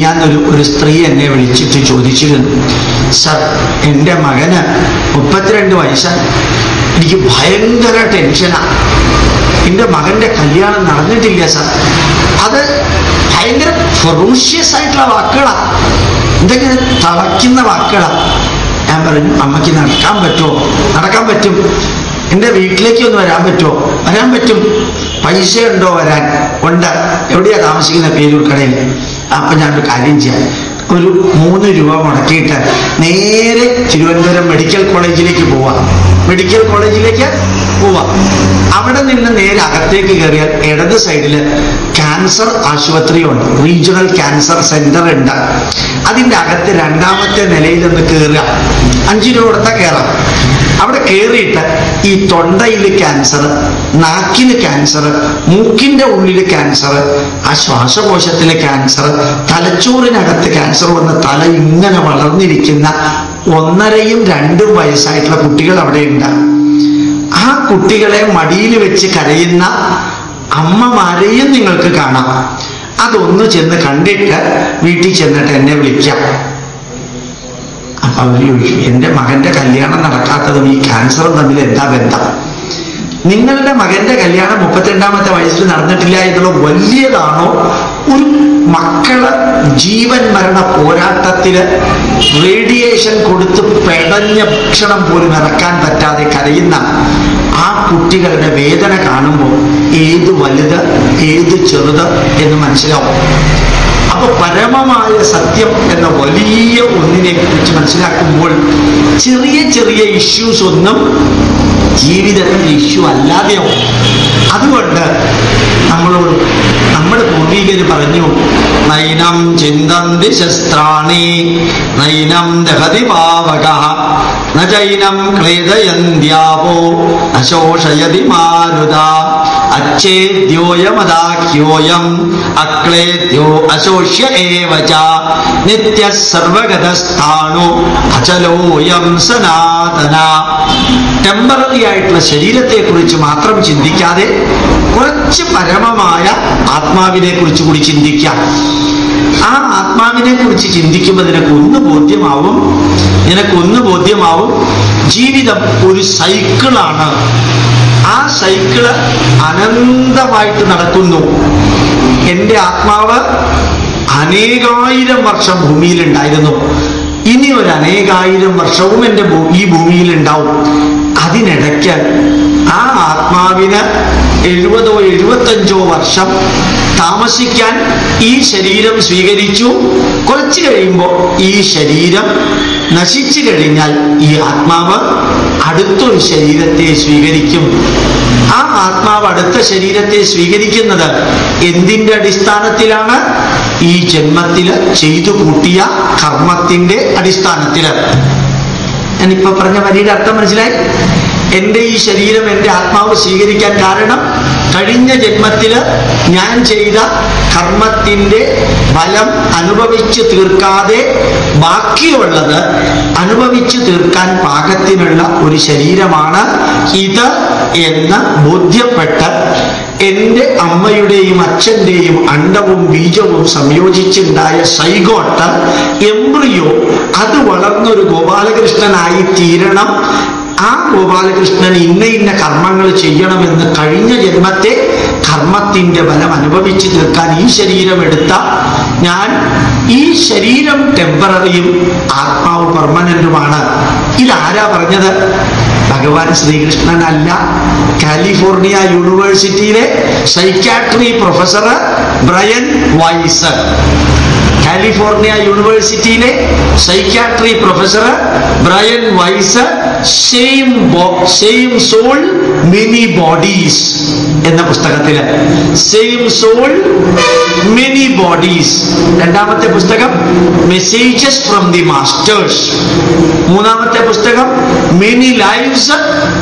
ഞാൻ ഒരു സ്ത്രീ എന്നെ വിളിച്ചിട്ട് ചോദിച്ചിരുന്നു, സർ എൻ്റെ മകന് 32 വയസ്സാണ്, എനിക്ക് ഭയങ്കര ടെൻഷനാണ്, എൻ്റെ മകന്റെ കല്യാണം നടന്നിട്ടില്ല സർ. അത് ഭയങ്കര ഫെറോഷ്യസ് ആയിട്ടുള്ള വാക്കുകളാണ്, എന്തെങ്കിലും തളയ്ക്കുന്ന വാക്കുകളാണ്. ഞാൻ പറഞ്ഞു, അമ്മയ്ക്ക് നടക്കാൻ പറ്റുമോ? നടക്കാൻ പറ്റും. എൻ്റെ വീട്ടിലേക്ക് ഒന്ന് വരാൻ പറ്റുമോ? വരാൻ പറ്റും. പൈസ ഉണ്ടോ വരാൻ? ഉണ്ട്. എവിടെയാ താമസിക്കുന്ന? പേരൂർക്കടയിൽ. അപ്പൊ ഞാനൊരു കാര്യം ചെയ്യാം, ഒരു 3 രൂപ മുടക്കിയിട്ട് നേരെ തിരുവനന്തപുരം മെഡിക്കൽ കോളേജിലേക്ക് പോവാം. മെഡിക്കൽ കോളേജിലേക്ക് പോവാം. അവിടെ നിന്ന് നേരെ അകത്തേക്ക് കയറിയാൽ ഇടത് സൈഡില് ക്യാൻസർ ആശുപത്രിയുണ്ട്, റീജിയണൽ ക്യാൻസർ സെന്റർ ഉണ്ട്. അതിൻ്റെ അകത്ത് രണ്ടാമത്തെ നിലയിൽ ഒന്ന് കയറുക, 5 രൂപ കൊടുത്താൽ കയറാം. അവിടെ കയറിയിട്ട് ഈ തൊണ്ടയിൽ ക്യാൻസർ, നാക്കിന് ക്യാൻസർ, മൂക്കിന്റെ ഉള്ളിൽ ക്യാൻസർ, ആ ശ്വാസകോശത്തിലെ ക്യാൻസർ, തലച്ചോറിനകത്ത് ക്യാൻസർ വന്ന് തല ഇങ്ങനെ വളർന്നിരിക്കുന്ന 1.5-യും 2-ഉം വയസ്സായിട്ടുള്ള കുട്ടികൾ അവിടെയുണ്ട്. ആ കുട്ടികളെ മടിയിൽ വെച്ച് കരയുന്ന അമ്മമാരെയും നിങ്ങൾക്ക് കാണാം. അതൊന്ന് ചെന്ന് കണ്ടിട്ട് വീട്ടിൽ ചെന്നിട്ട് എന്നെ വിളിക്കാം. അപ്പൊ അവർ ചോദിച്ചു, എന്റെ മകന്റെ കല്യാണം നടക്കാത്തതും ഈ ക്യാൻസറും തമ്മിൽ എന്താ ബന്ധം? നിങ്ങളുടെ മകന്റെ കല്യാണം 32-ാമത്തെ വയസ്സിൽ നടന്നിട്ടില്ല എന്നുള്ള വലിയതാണോ? ഒരു മക്കള് ജീവൻ മരണ പോരാട്ടത്തില് റേഡിയേഷൻ കൊടുത്ത് പെടഞ്ഞ ഭക്ഷണം പോലും ഇറക്കാൻ പറ്റാതെ കരയുന്ന ആ കുട്ടികളുടെ വേദന കാണുമ്പോൾ ഏത് വലുത് ഏത് ചെറുത് എന്ന് മനസ്സിലാവും. അപ്പൊ പരമമായ സത്യം എന്ന വലിയ ഒന്നിനെ കുറിച്ച് മനസ്സിലാക്കുമ്പോൾ ചെറിയ ചെറിയ ഇഷ്യൂസ് ഒന്നും ജീവിതത്തിൽ ഇഷ്യൂ അല്ലാതെയാവും. അതുകൊണ്ട് നമ്മളോട് നമ്മുടെ പൂർവികര് പറഞ്ഞു, നൈനം ചിന്തന്തി ശസ്ത്രാണി നൈനം ദഹതി പാവകഃ നൈനം ക്ലേദയന്ത്യാവോ അശോഷയതി മാരുത അച്ഛേദ്യോയമദാഹ്യോയം അക്ലേദ്യോ അശോഷ്യ ഏവ ച നിത്യഃ സർവഗതസ്ഥാണു അചലോയം സനാതന. ടെമ്പററി ആയിട്ടുള്ള ശരീരത്തെ കുറിച്ച് മാത്രം ചിന്തിക്കാതെ കുറച്ച് പരമമായ ആത്മാവിനെ കുറിച്ച് കൂടി ചിന്തിക്കാം. ആ ആത്മാവിനെ കുറിച്ച് ചിന്തിക്കുമ്പോൾ നിനക്കൊന്ന് ബോധ്യമാവും, ജീവിതം ഒരു സൈക്കിളാണ്. ആ സൈക്കിള് അനന്തമായിട്ട് നടക്കുന്നു. എൻ്റെ ആത്മാവ് അനേകായിരം വർഷം ഭൂമിയിലുണ്ടായിരുന്നു. ഇനി ഒരു അനേകായിരം വർഷവും എൻ്റെ ഈ ഭൂമിയിലുണ്ടാവും. അതിനിടയ്ക്ക് ആ ആത്മാവിന് 70 or 75 വർഷം താമസിക്കാൻ ഈ ശരീരം സ്വീകരിച്ചു. കുറച്ച് കഴിയുമ്പോൾ ഈ ശരീരം നശിച്ചു കഴിഞ്ഞാൽ ഈ ആത്മാവ് അടുത്തൊരു ശരീരത്തെ സ്വീകരിക്കും. ആ ആത്മാവ് അടുത്ത ശരീരത്തെ സ്വീകരിക്കുന്നത് എന്തിന്റെ അടിസ്ഥാനത്തിലാണ്? ഈ ജന്മത്തില് ചെയ്തു കൂട്ടിയ കർമ്മത്തിന്റെ അടിസ്ഥാനത്തില്. ഞാനിപ്പോ പറഞ്ഞ വരിയുടെ അർത്ഥം മനസ്സിലായി? എൻ്റെ ഈ ശരീരം എൻ്റെ ആത്മാവ് സ്വീകരിക്കാൻ കാരണം കഴിഞ്ഞ ജന്മത്തില് ഞാൻ ചെയ്ത കർമ്മത്തിന്റെ ഫലം അനുഭവിച്ചു തീർക്കാതെ ബാക്കിയുള്ളത് അനുഭവിച്ചു തീർക്കാൻ പാകത്തിനുള്ള ഒരു ശരീരമാണ് ഇത് എന്ന് ബോധ്യപ്പെട്ട് എൻ്റെ അമ്മയുടെയും അച്ഛൻ്റെയും അണ്ഡവും ബീജവും സംയോജിച്ചുണ്ടായ സൈഗോട്ട് എംബ്രിയോ അത് വളർന്നൊരു ഗോപാലകൃഷ്ണനായി തീരണം. ആ ഗോപാലകൃഷ്ണൻ ഇന്ന കർമ്മങ്ങൾ ചെയ്യണമെന്ന് കഴിഞ്ഞ ജന്മത്തെ കർമ്മത്തിന്റെ ബലം അനുഭവിച്ചു തീർക്കാൻ ഈ ശരീരം എടുത്ത ഞാൻ, ഈ ശരീരം ടെമ്പററിയും ആത്മാവ് പെർമനന്റുമാണ്. ഇതാരാ പറഞ്ഞത്? ഭഗവാൻ ശ്രീകൃഷ്ണനല്ല, കാലിഫോർണിയ യൂണിവേഴ്സിറ്റിയിലെ psychiatry professor Brian Weiss. California യൂണിവേഴ്സിറ്റിയിലെ psychiatry professor Brian Weiss same soul many bodies എന്ന പുസ്തകത്തില് സെയിം സോൾ മെനി ബോഡീസ്. രണ്ടാമത്തെ പുസ്തകം മെസ്സേജസ് ഫ്രം ദി മാസ്റ്റേഴ്സ്. മൂന്നാമത്തെ പുസ്തകം മെനി ലൈവ്സ്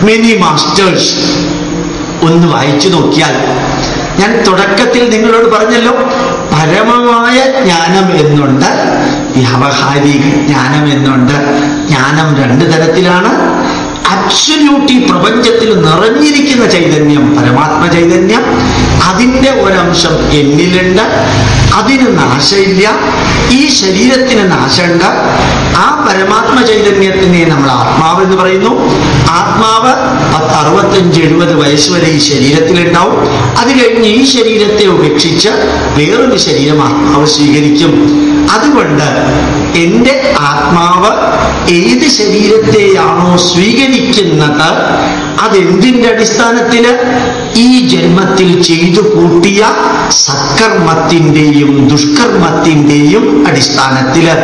മെനി മാസ്റ്റേഴ്സ്. ഒന്ന് വായിച്ചു നോക്കിയാൽ, ഞാൻ തുടക്കത്തിൽ നിങ്ങളോട് പറഞ്ഞല്ലോ, പരമമായ ജ്ഞാനം എന്നുണ്ട്, വ്യാവഹാരിക ജ്ഞാനം എന്നുണ്ട്. ജ്ഞാനം 2 തരത്തിലാണ്. അബ്സല്യൂട്ട് ഈ പ്രപഞ്ചത്തിൽ നിറഞ്ഞിരിക്കുന്ന ചൈതന്യം, പരമാത്മ ചൈതന്യം, അതിൻ്റെ ഒരംശം എന്നിലുണ്ട്. അതിന് നാശമില്ല. ഈ ശരീരത്തിന് നാശമുണ്ട്. ആ പരമാത്മ ചൈതന്യത്തിനെ നമ്മൾ ആത്മാവെന്ന് പറയുന്നു. ആത്മാവ് 65-70 വയസ്സ് വരെ ഈ ശരീരത്തിലുണ്ടാവും. അത് കഴിഞ്ഞ് ഈ ശരീരത്തെ ഉപേക്ഷിച്ച് വേറൊരു ശരീരം ആത്മാവ് സ്വീകരിക്കും. അതുകൊണ്ട് എൻ്റെ ആത്മാവ് ഏത് ശരീരത്തെയാണോ സ്വീകരിക്കുന്നത് അതെന്തിൻ്റെ അടിസ്ഥാനത്തില്? ഈ ജന്മത്തിൽ ചെയ്തു കൂട്ടിയ സത്കർമ്മത്തിൻ്റെയും ദുഷ്കർമ്മത്തിൻ്റെയും അടിസ്ഥാനത്തില്.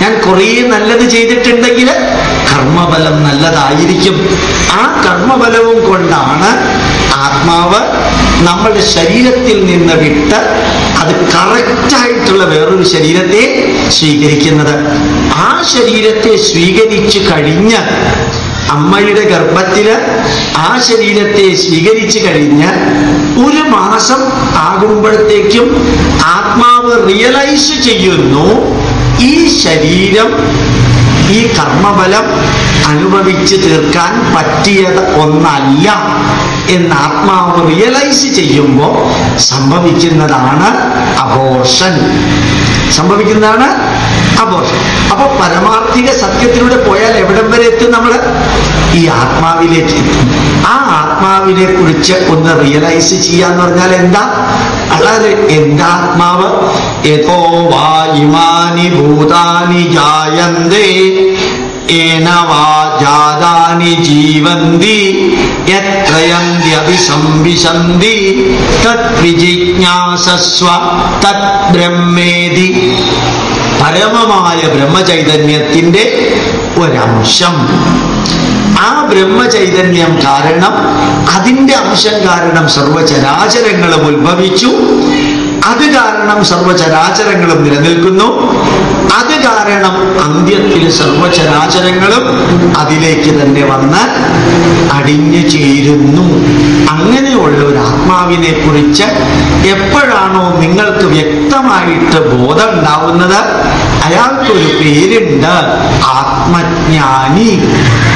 ഞാൻ കുറേ നല്ലത് ചെയ്തിട്ടുണ്ടെങ്കിൽ കർമ്മബലം നല്ലതായിരിക്കും. ആ കർമ്മബലവും കൊണ്ടാണ് ആത്മാവ് നമ്മുടെ ശരീരത്തിൽ നിന്ന് വിട്ട് അത് കറക്റ്റായിട്ടുള്ള വേറൊരു ശരീരത്തെ സ്വീകരിക്കുന്നത്. ആ ശരീരത്തെ സ്വീകരിച്ചു കഴിഞ്ഞ് അമ്മയുടെ ഗർഭത്തില് ആ ശരീരത്തെ സ്വീകരിച്ചു കഴിഞ്ഞ് 1 മാസം ആകുമ്പോഴത്തേക്കും ആത്മാവ് റിയലൈസ് ചെയ്യുന്നു ഈ ശരീരം ഈ കർമ്മബലം അനുഭവിച്ചു തീർക്കാൻ പറ്റിയത് ഒന്നല്ല എന്ന് ആത്മാവ് റിയലൈസ് ചെയ്യുമ്പോൾ സംഭവിക്കുന്നതാണ് അബോർഷൻ. സംഭവിക്കുന്നതാണ് അബോർഷൻ. അപ്പൊ പരമാർത്ഥിക സത്യത്തിലൂടെ പോയാൽ എവിടം വരെ എത്തും? നമ്മൾ ഈ ആത്മാവിലേക്ക് എത്തും. ആ ആത്മാവിനെ കുറിച്ച് ഒന്ന് റിയലൈസ് ചെയ്യാന്ന് പറഞ്ഞാൽ എന്താ? അല്ലാതെ എന്താ ആത്മാവ്? യതോ വാ ഇമാനി ഭൂതാനി ജായന്തേ ഏന വാ ജാതാനി ജീവന്തി യത്രയന്ത്യഭിസംവിശന്തി തദ്വിജിജ്ഞാസസ്വ തദ്ബ്രഹ്മേതി. പരമമായ ബ്രഹ്മചൈതന്യത്തിന്റെ ഒരംശം. ആ ബ്രഹ്മചൈതന്യം കാരണം, അതിന്റെ അംശം കാരണം സർവചരാചരങ്ങളും ഉത്ഭവിച്ചു. അത് കാരണം സർവചരാചരങ്ങളും നിലനിൽക്കുന്നു. അത് കാരണം അന്ത്യത്തിൽ സർവചരാചരങ്ങളും അതിലേക്ക് തന്നെ വന്ന് അടിഞ്ഞു ചേരുന്നു. അങ്ങനെയുള്ള ഒരു ആത്മാവിനെ കുറിച്ച് എപ്പോഴാണോ നിങ്ങൾക്ക് വ്യക്തമായിട്ട് ബോധം ഉണ്ടാവുന്നത്, അയാൾക്കൊരു പേരുണ്ട്, ആത്മജ്ഞാനി.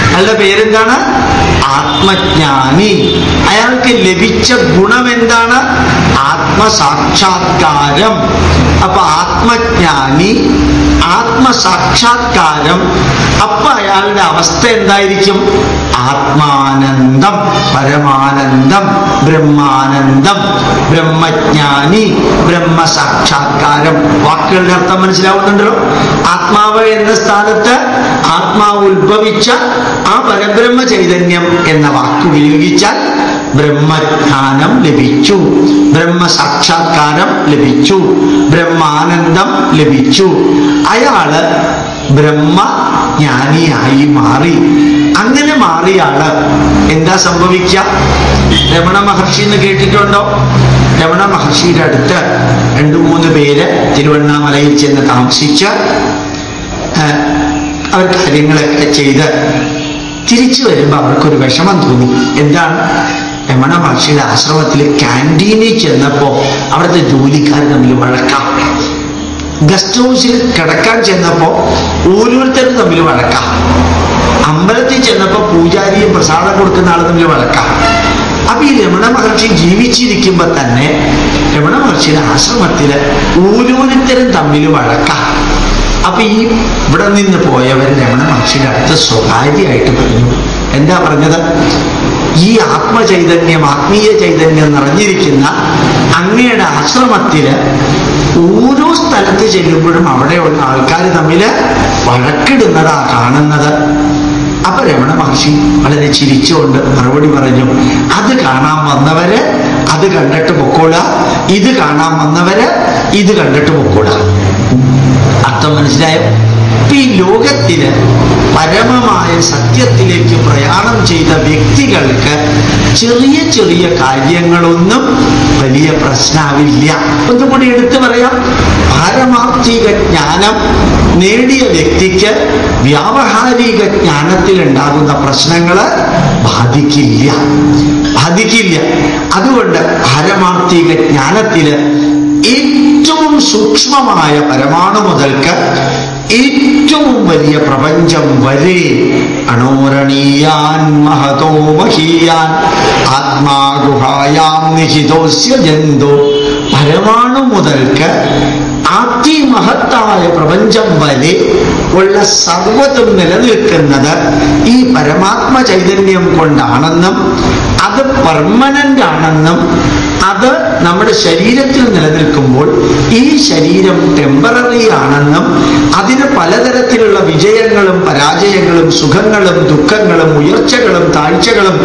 അയാളുടെ പേരെന്താണ്? ആത്മജ്ഞാനി. അയാൾക്ക് ലഭിച്ച ഗുണം എന്താണ്? ആത്മസാക്ഷാത്കാരം. അപ്പൊ ആത്മജ്ഞാനി, ആത്മസാക്ഷാത്കാരം. അപ്പൊ അയാളുടെ അവസ്ഥ എന്തായിരിക്കും? ആത്മാനന്ദം, പരമാനന്ദം, ബ്രഹ്മാനന്ദം. ബ്രഹ്മജ്ഞാനി, ബ്രഹ്മസാക്ഷാത്കാരം. വാക്കുകളുടെ അർത്ഥം മനസ്സിലാവുന്നുണ്ടല്ലോ. ആത്മാവ് എന്ന സ്ഥാനത്ത് ആത്മാവ് ഉത്ഭവിച്ച ആ പരബ്രഹ്മ ചൈതന്യം എന്ന വാക്ക് ഉപയോഗിച്ചാൽ ബ്രഹ്മജ്ഞാനം ലഭിച്ചു, ബ്രഹ്മസാക്ഷാത്കാരം ലഭിച്ചു, ബ്രഹ്മാനന്ദം ലഭിച്ചു. അയാള് ബ്രഹ്മജ്ഞാനിയായി മാറി. അങ്ങനെ മാറിയാള് എന്താ സംഭവിക്കുക? രമണ മഹർഷി എന്ന് കേട്ടിട്ടുണ്ടോ? രമണ മഹർഷിയുടെ അടുത്ത് 2-3 പേര് തിരുവണ്ണാമലയിൽ ചെന്ന് താമസിച്ച് അവർ കാര്യങ്ങളൊക്കെ ചെയ്ത് തിരിച്ചു വരുമ്പോൾ അവർക്കൊരു വിഷമം തോന്നി. എന്താണ്? രമണ മഹർഷിയുടെ ആശ്രമത്തിൽ ക്യാൻറ്റീനിൽ ചെന്നപ്പോ അവിടുത്തെ ജോലിക്കാർ തമ്മിൽ വഴക്കാം. ഗസ്റ്റ് ഹൗസിൽ കിടക്കാൻ ചെന്നപ്പോ ഓരോരുത്തരും തമ്മിൽ വഴക്കാം. അമ്പലത്തിൽ ചെന്നപ്പോ പൂജാരിയും പ്രസാദം കൊടുക്കുന്ന ആൾ തമ്മിൽ വഴക്കാം. അപ്പൊ ഈ രമണ മഹർഷി ജീവിച്ചിരിക്കുമ്പോ തന്നെ രമണ മഹർഷിയുടെ ആശ്രമത്തില് ഓരോരുത്തരും തമ്മിൽ വഴക്കാം. അപ്പൊ ഈ ഇവിടെ നിന്ന് പോയവർ രമണ മഹർഷിയുടെ അടുത്ത് സ്വകാര്യമായിട്ട് പറഞ്ഞു. എന്താ പറഞ്ഞത്? ഈ ആത്മചൈതന്യം, ആത്മീയ ചൈതന്യം നിറഞ്ഞിരിക്കുന്ന അങ്ങയുടെ ആശ്രമത്തില് ഓരോ സ്ഥലത്ത് ചെല്ലുമ്പോഴും അവിടെയുള്ള ആൾക്കാർ തമ്മില് വഴക്കിടുന്നതാ കാണുന്നത്. അപ്പൊ രമണ മഹർഷി വളരെ ചിരിച്ചുകൊണ്ട് മറുപടി പറഞ്ഞു, അത് കാണാൻ വന്നവര് അത് കണ്ടിട്ട് പൊക്കോളാ, ഇത് കാണാൻ വന്നവര് ഇത് കണ്ടിട്ട് പൊക്കോളാ. അർത്ഥം മനസ്സിലായോ? ഈ ലോകത്തില് പരമമായ സത്യത്തിലേക്ക് പ്രയാണം ചെയ്ത വ്യക്തികൾക്ക് ചെറിയ ചെറിയ കാര്യങ്ങളൊന്നും വലിയ പ്രശ്നമില്ല. ഒന്നുകൂടി എടുത്തു പറയാം. പാരമാർത്ഥിക ജ്ഞാനം നേടിയ വ്യക്തിക്ക് വ്യാവഹാരിക ജ്ഞാനത്തിൽ ഉണ്ടാകുന്ന പ്രശ്നങ്ങള് ബാധിക്കില്ല. അതുകൊണ്ട് പാരമാർത്ഥിക ജ്ഞാനത്തില് ഏറ്റവും സൂക്ഷ്മമായ പരമാണു മുതൽക്ക് ഏറ്റവും വലിയ പ്രപഞ്ചം വരെ അണോരണീയാൻ മഹതോ മഹീയാൻ ആത്മാ ഗുഹായാം നിഹിതോസ്യ ജന്തോ. പരമാണു മുതൽക്ക് അതിമഹത്തായ പ്രപഞ്ചം വരെ ഉള്ള സർവ്വതും നിലനിൽക്കുന്നത് ഈ പരമാത്മ ചൈതന്യം കൊണ്ടാണെന്നും അത് പെർമനന്റ് ആണെന്നും അത് നമ്മുടെ ശരീരത്തിൽ നിലനിൽക്കുമ്പോൾ ഈ ശരീരം ടെമ്പററി ആണെന്നും അതിന് പലതരത്തിലുള്ള വിജയങ്ങളും പരാജയങ്ങളും സുഖങ്ങളും ദുഃഖങ്ങളും ഉയർച്ചകളും താഴ്ചകളും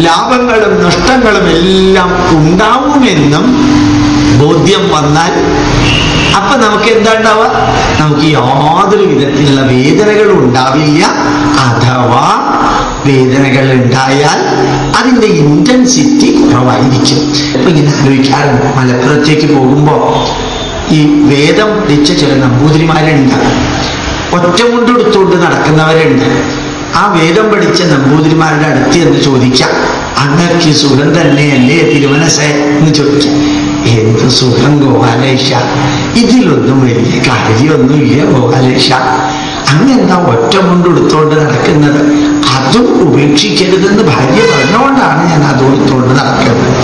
ലാഭങ്ങളും നഷ്ടങ്ങളും എല്ലാം ഉണ്ടാവുമെന്നും ബോധ്യം വന്നാൽ അപ്പൊ നമുക്ക് എന്താ ഉണ്ടാവുക? നമുക്ക് യാതൊരു വിധത്തിലുള്ള വേദനകളും ഉണ്ടാവില്ല, അഥവാ വേദനകൾ ഉണ്ടായാൽ അതിൻ്റെ ഇന്റൻസിറ്റി കുറവായിരിക്കും. ഇപ്പൊ ഇങ്ങനെ ആലോചിക്കാറുണ്ട്, മലപ്പുറത്തേക്ക് പോകുമ്പോൾ ഈ വേദം പഠിച്ച ചില നമ്പൂതിരിമാരുണ്ട്, ഒറ്റമുണ്ടെടുത്തുകൊണ്ട് നടക്കുന്നവരുണ്ട്. ആ വേദം പഠിച്ച നമ്പൂതിരിമാരുടെ അടുത്ത് എന്ന് ചോദിക്കാം, അങ്ങക്ക് സുഖം തന്നെയല്ലേ തിരുമനസേ എന്ന് ചോദിക്കാം. എന്ത് സുഖം ഗോപാലേശ, ഇതിലൊന്നും വലിയ കാര്യമൊന്നുമില്ല ഗോപാലേശ. അങ്ങെന്താ ഒറ്റമുണ്ടെടുത്തോണ്ട് നടക്കുന്നത്? അതും ഉപേക്ഷിക്കരുതെന്ന് ഭാര്യ പറഞ്ഞുകൊണ്ടാണ് ഞാൻ അത് എടുത്തോണ്ട് നടക്കുന്നത്.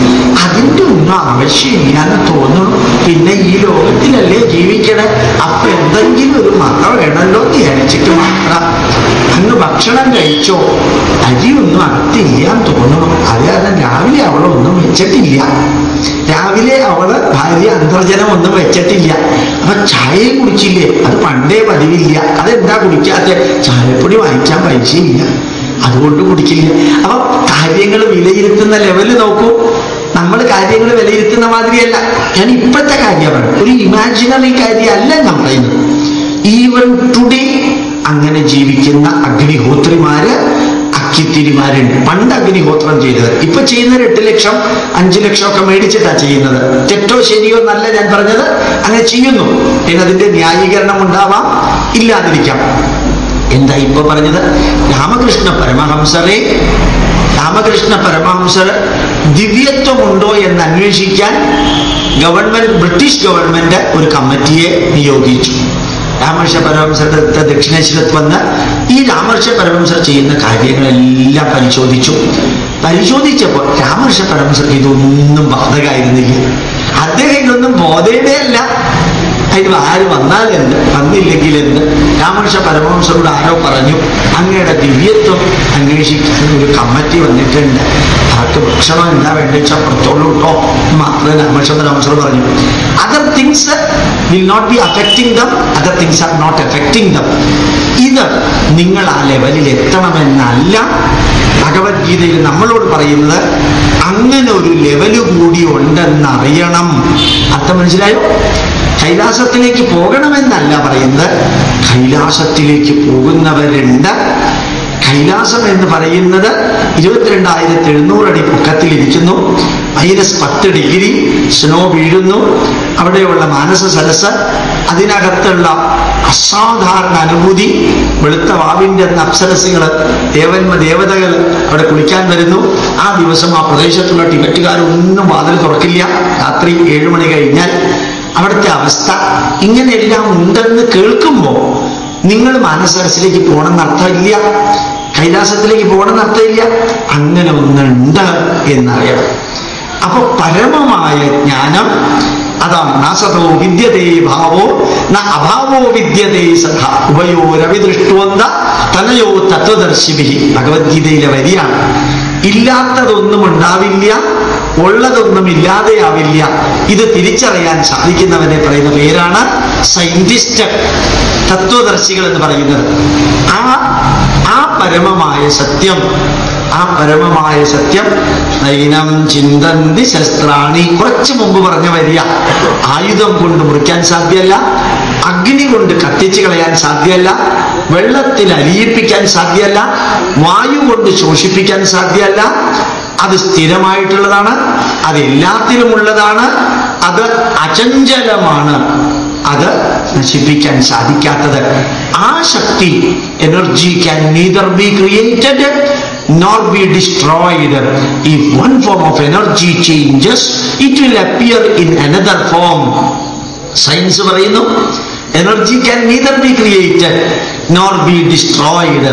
അതിൻ്റെ ഒന്നും ആവശ്യമില്ലാന്ന് തോന്നുന്നു. പിന്നെ ഈ ലോകത്തിലല്ലേ ജീവിക്കണേ, അപ്പൊ എന്തെങ്കിലും ഒരു മത വേണമല്ലോ എന്ന് വിചാരിച്ചിട്ട് മാത്രം അങ്ങ് ഭക്ഷണം കഴിച്ചോ. അരിയൊന്നും അടുത്തില്ലാന്ന് തോന്നുന്നു. അത് കാരണം രാവിലെ അവളൊന്നും വെച്ചിട്ടില്ല. രാവിലെ അവള് ഭാര്യ അന്തർജനം ഒന്നും വെച്ചിട്ടില്ല. അപ്പൊ ചായയും കുടിച്ചില്ലേ? അത് പണ്ടേ പതിവില്ല. അതെന്താ കുടിക്കാത്ത? ചായപ്പൊടി വാങ്ങിക്കാൻ പൈസയില്ല, അതുകൊണ്ട് കുടിക്കില്ല. അപ്പൊ കാര്യങ്ങൾ വിലയിരുത്തുന്ന ലെവല് നോക്കൂ. നമ്മൾ കാര്യങ്ങൾ വിലയിരുത്തുന്ന മാതിരിയല്ല. ഞാൻ ഇപ്പോഴത്തെ കാര്യമാണ്, ഒരു ഇമാജിനറി കാര്യമല്ല ഞാൻ പറയുന്നത്. ഈവൻ ടുഡേ അങ്ങനെ ജീവിക്കുന്ന അഗ്നിഹോത്രിമാര്, അക്കിത്തിരിമാരുണ്ട്. പണ്ട് അഗ്നിഹോത്രം ചെയ്തത്, ഇപ്പൊ ചെയ്യുന്നത് 8 ലക്ഷം 5 ലക്ഷം ഒക്കെ മേടിച്ചിട്ടാ ചെയ്യുന്നത്. തെറ്റോ ശരിയോ എന്നല്ല ഞാൻ പറഞ്ഞത്, അങ്ങനെ ചെയ്യുന്നു. പിന്നെ അതിന്റെ ന്യായീകരണം ഉണ്ടാവാം, ഇല്ലാതിരിക്കാം. എന്താ ഇപ്പൊ പറഞ്ഞത്? രാമകൃഷ്ണ പരമഹംസർ ദിവ്യത്വമുണ്ടോ എന്ന് അന്വേഷിക്കാൻ ബ്രിട്ടീഷ് ഗവൺമെന്റ് ഒരു കമ്മിറ്റിയെ നിയോഗിച്ചു. രാമകൃഷ്ണ പരമഹംസരുടെ ദക്ഷിണേശ്വരത്ത് വന്ന് ഈ രാമകൃഷ്ണ പരമഹംസർ ചെയ്യുന്ന കാര്യങ്ങളെല്ലാം പരിശോധിച്ചപ്പോൾ രാമകൃഷ്ണ പരമഹംസർക്ക് ഇതൊന്നും ബാധകമായിരുന്നില്ല. അദ്ദേഹം ഇതൊന്നും ബോധേടേ അല്ല. അതിന് ആര് വന്നാലെന്ത്, വന്നില്ലെങ്കിൽ എന്ത്. രാമകൃഷ്ണ പരമഹംസരോട് ആരോ പറഞ്ഞു, അങ്ങയുടെ ദിവ്യത്വം അന്വേഷിക്കാൻ ഒരു കമ്മിറ്റി വന്നിട്ടുണ്ട്, അവർക്ക് ഭക്ഷണം എന്താ വേണ്ട വെച്ചാൽ പുറത്തോളൂ കേട്ടോ മാത്രമേ രാമകൃഷ്ണ പരമഹംസർ പറഞ്ഞു. Other things will not be affecting them, other things are not affecting them. ഇത് നിങ്ങൾ ആ ലെവലിൽ എത്തണമെന്നല്ല ഭഗവത്ഗീതയിൽ നമ്മളോട് പറയുന്നത്. അങ്ങനെ ഒരു ലെവല് കൂടി ഉണ്ടെന്നറിയണം. അർത്ഥം മനസ്സിലായോ? കൈലാസത്തിലേക്ക് പോകണമെന്നല്ല പറയുന്നത്, കൈലാസത്തിലേക്ക് പോകുന്നവരുണ്ട്. കൈലാസം എന്ന് പറയുന്നത് 22,700 അടി പൊക്കത്തിലിരിക്കുന്നു. -10 ഡിഗ്രി സ്നോ വീഴുന്നു. അവിടെയുള്ള മാനസ സരസ്, അതിനകത്തുള്ള അസാധാരണ അനുഭൂതി. വെളുത്ത വാവിന്റെ അപ്സരസുകൾ, ദേവതകൾ അവിടെ കുളിക്കാൻ വരുന്നു. ആ ദിവസം ആ പ്രദേശത്തുള്ള ടിബറ്റുകാരൊന്നും വാതിൽ തുറക്കില്ല. രാത്രി 7 മണി കഴിഞ്ഞാൽ അവിടുത്തെ അവസ്ഥ ഇങ്ങനെയെല്ലാം ഉണ്ടെന്ന് കേൾക്കുമ്പോൾ നിങ്ങൾ മാനസരസിലേക്ക് പോകണമെന്ന് അർത്ഥമില്ല, കൈലാസത്തിലേക്ക് പോകണമെന്ന് അർത്ഥമില്ല. അങ്ങനെ ഒന്നുണ്ട് എന്നറിയണം. അപ്പൊ പരമമായ ജ്ഞാനം അതാണ്. നാസതോ വിദ്യതേ ഭാവോ ന അഭാവോ വിദ്യതേ സഖ ഉഭയോ രവിദൃഷ്ടോന്ത തനയോ തത്വദർശിഭി. ഭഗവത്ഗീതയിലെ വരിയാണ്. ഇല്ലാത്തതൊന്നും ഉണ്ടാവില്ല, ഉള്ളതൊന്നും ഇല്ലാതെയാവില്ല. ഇത് തിരിച്ചറിയാൻ സാധിക്കുന്നവനെ പറയുന്ന പേരാണ് സയന്റിസ്റ്റ്, തത്വദർശികൾ എന്ന് പറയുന്നത്. ആ പരമമായ സത്യം നൈനം ചിന്തന്തി ശസ്ത്രാണി. കുറച്ചു മുമ്പ് പറഞ്ഞ വരിക. ആയുധം കൊണ്ട് മുറിക്കാൻ സാധ്യമല്ല, അഗ്നി കൊണ്ട് കത്തിച്ചു കളയാൻ സാധ്യമല്ല, വെള്ളത്തിൽ അലിയിപ്പിക്കാൻ സാധ്യമല്ല, വായു കൊണ്ട് ശോഷിപ്പിക്കാൻ സാധ്യമല്ല. അത് സ്ഥിരമായിട്ടുള്ളതാണ്, അത് എല്ലാത്തിലുമുള്ളതാണ്, അത് അചഞ്ചലമാണ്, അത് നശിപ്പിക്കാൻ സാധിക്കാത്തത്. ആ ശക്തി, energy can neither be created nor be destroyed. If one form of energy changes, it will appear in another form. Science പറയുന്നു energy can neither be created nor be destroyed.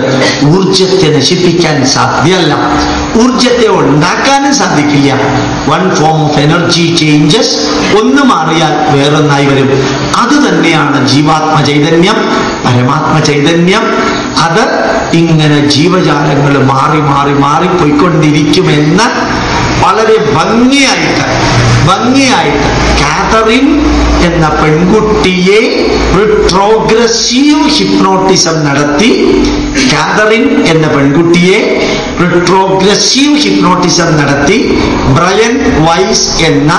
ഊർജത്തെ നശിപ്പിക്കാൻ സാധ്യമല്ല, ഊർജത്തെ ഉണ്ടാക്കാനും സാധിക്കില്ല. One form of energy changes, ഒന്ന് മാറിയാൽ വേറൊന്നായി വരും. അത് തന്നെയാണ് ജീവാത്മ ചൈതന്യം, പരമാത്മ ചൈതന്യം. അത് ഇങ്ങനെ ജീവജാലങ്ങൾ മാറി മാറി മാറിപ്പോയിക്കൊണ്ടിരിക്കുമെന്ന് വളരെ ഭംഗിയായിട്ട് കാതറിൻ എന്ന പെൺകുട്ടിയെ റിട്രോഗ്രസീവ് ഹിപ്നോട്ടിസം നടത്തി. കാതറിൻ എന്ന പെൺകുട്ടിയെ റിട്രോഗ്രസീവ് ഹിപ്നോട്ടിസം നടത്തി ബ്രയൻ വൈസ് എന്ന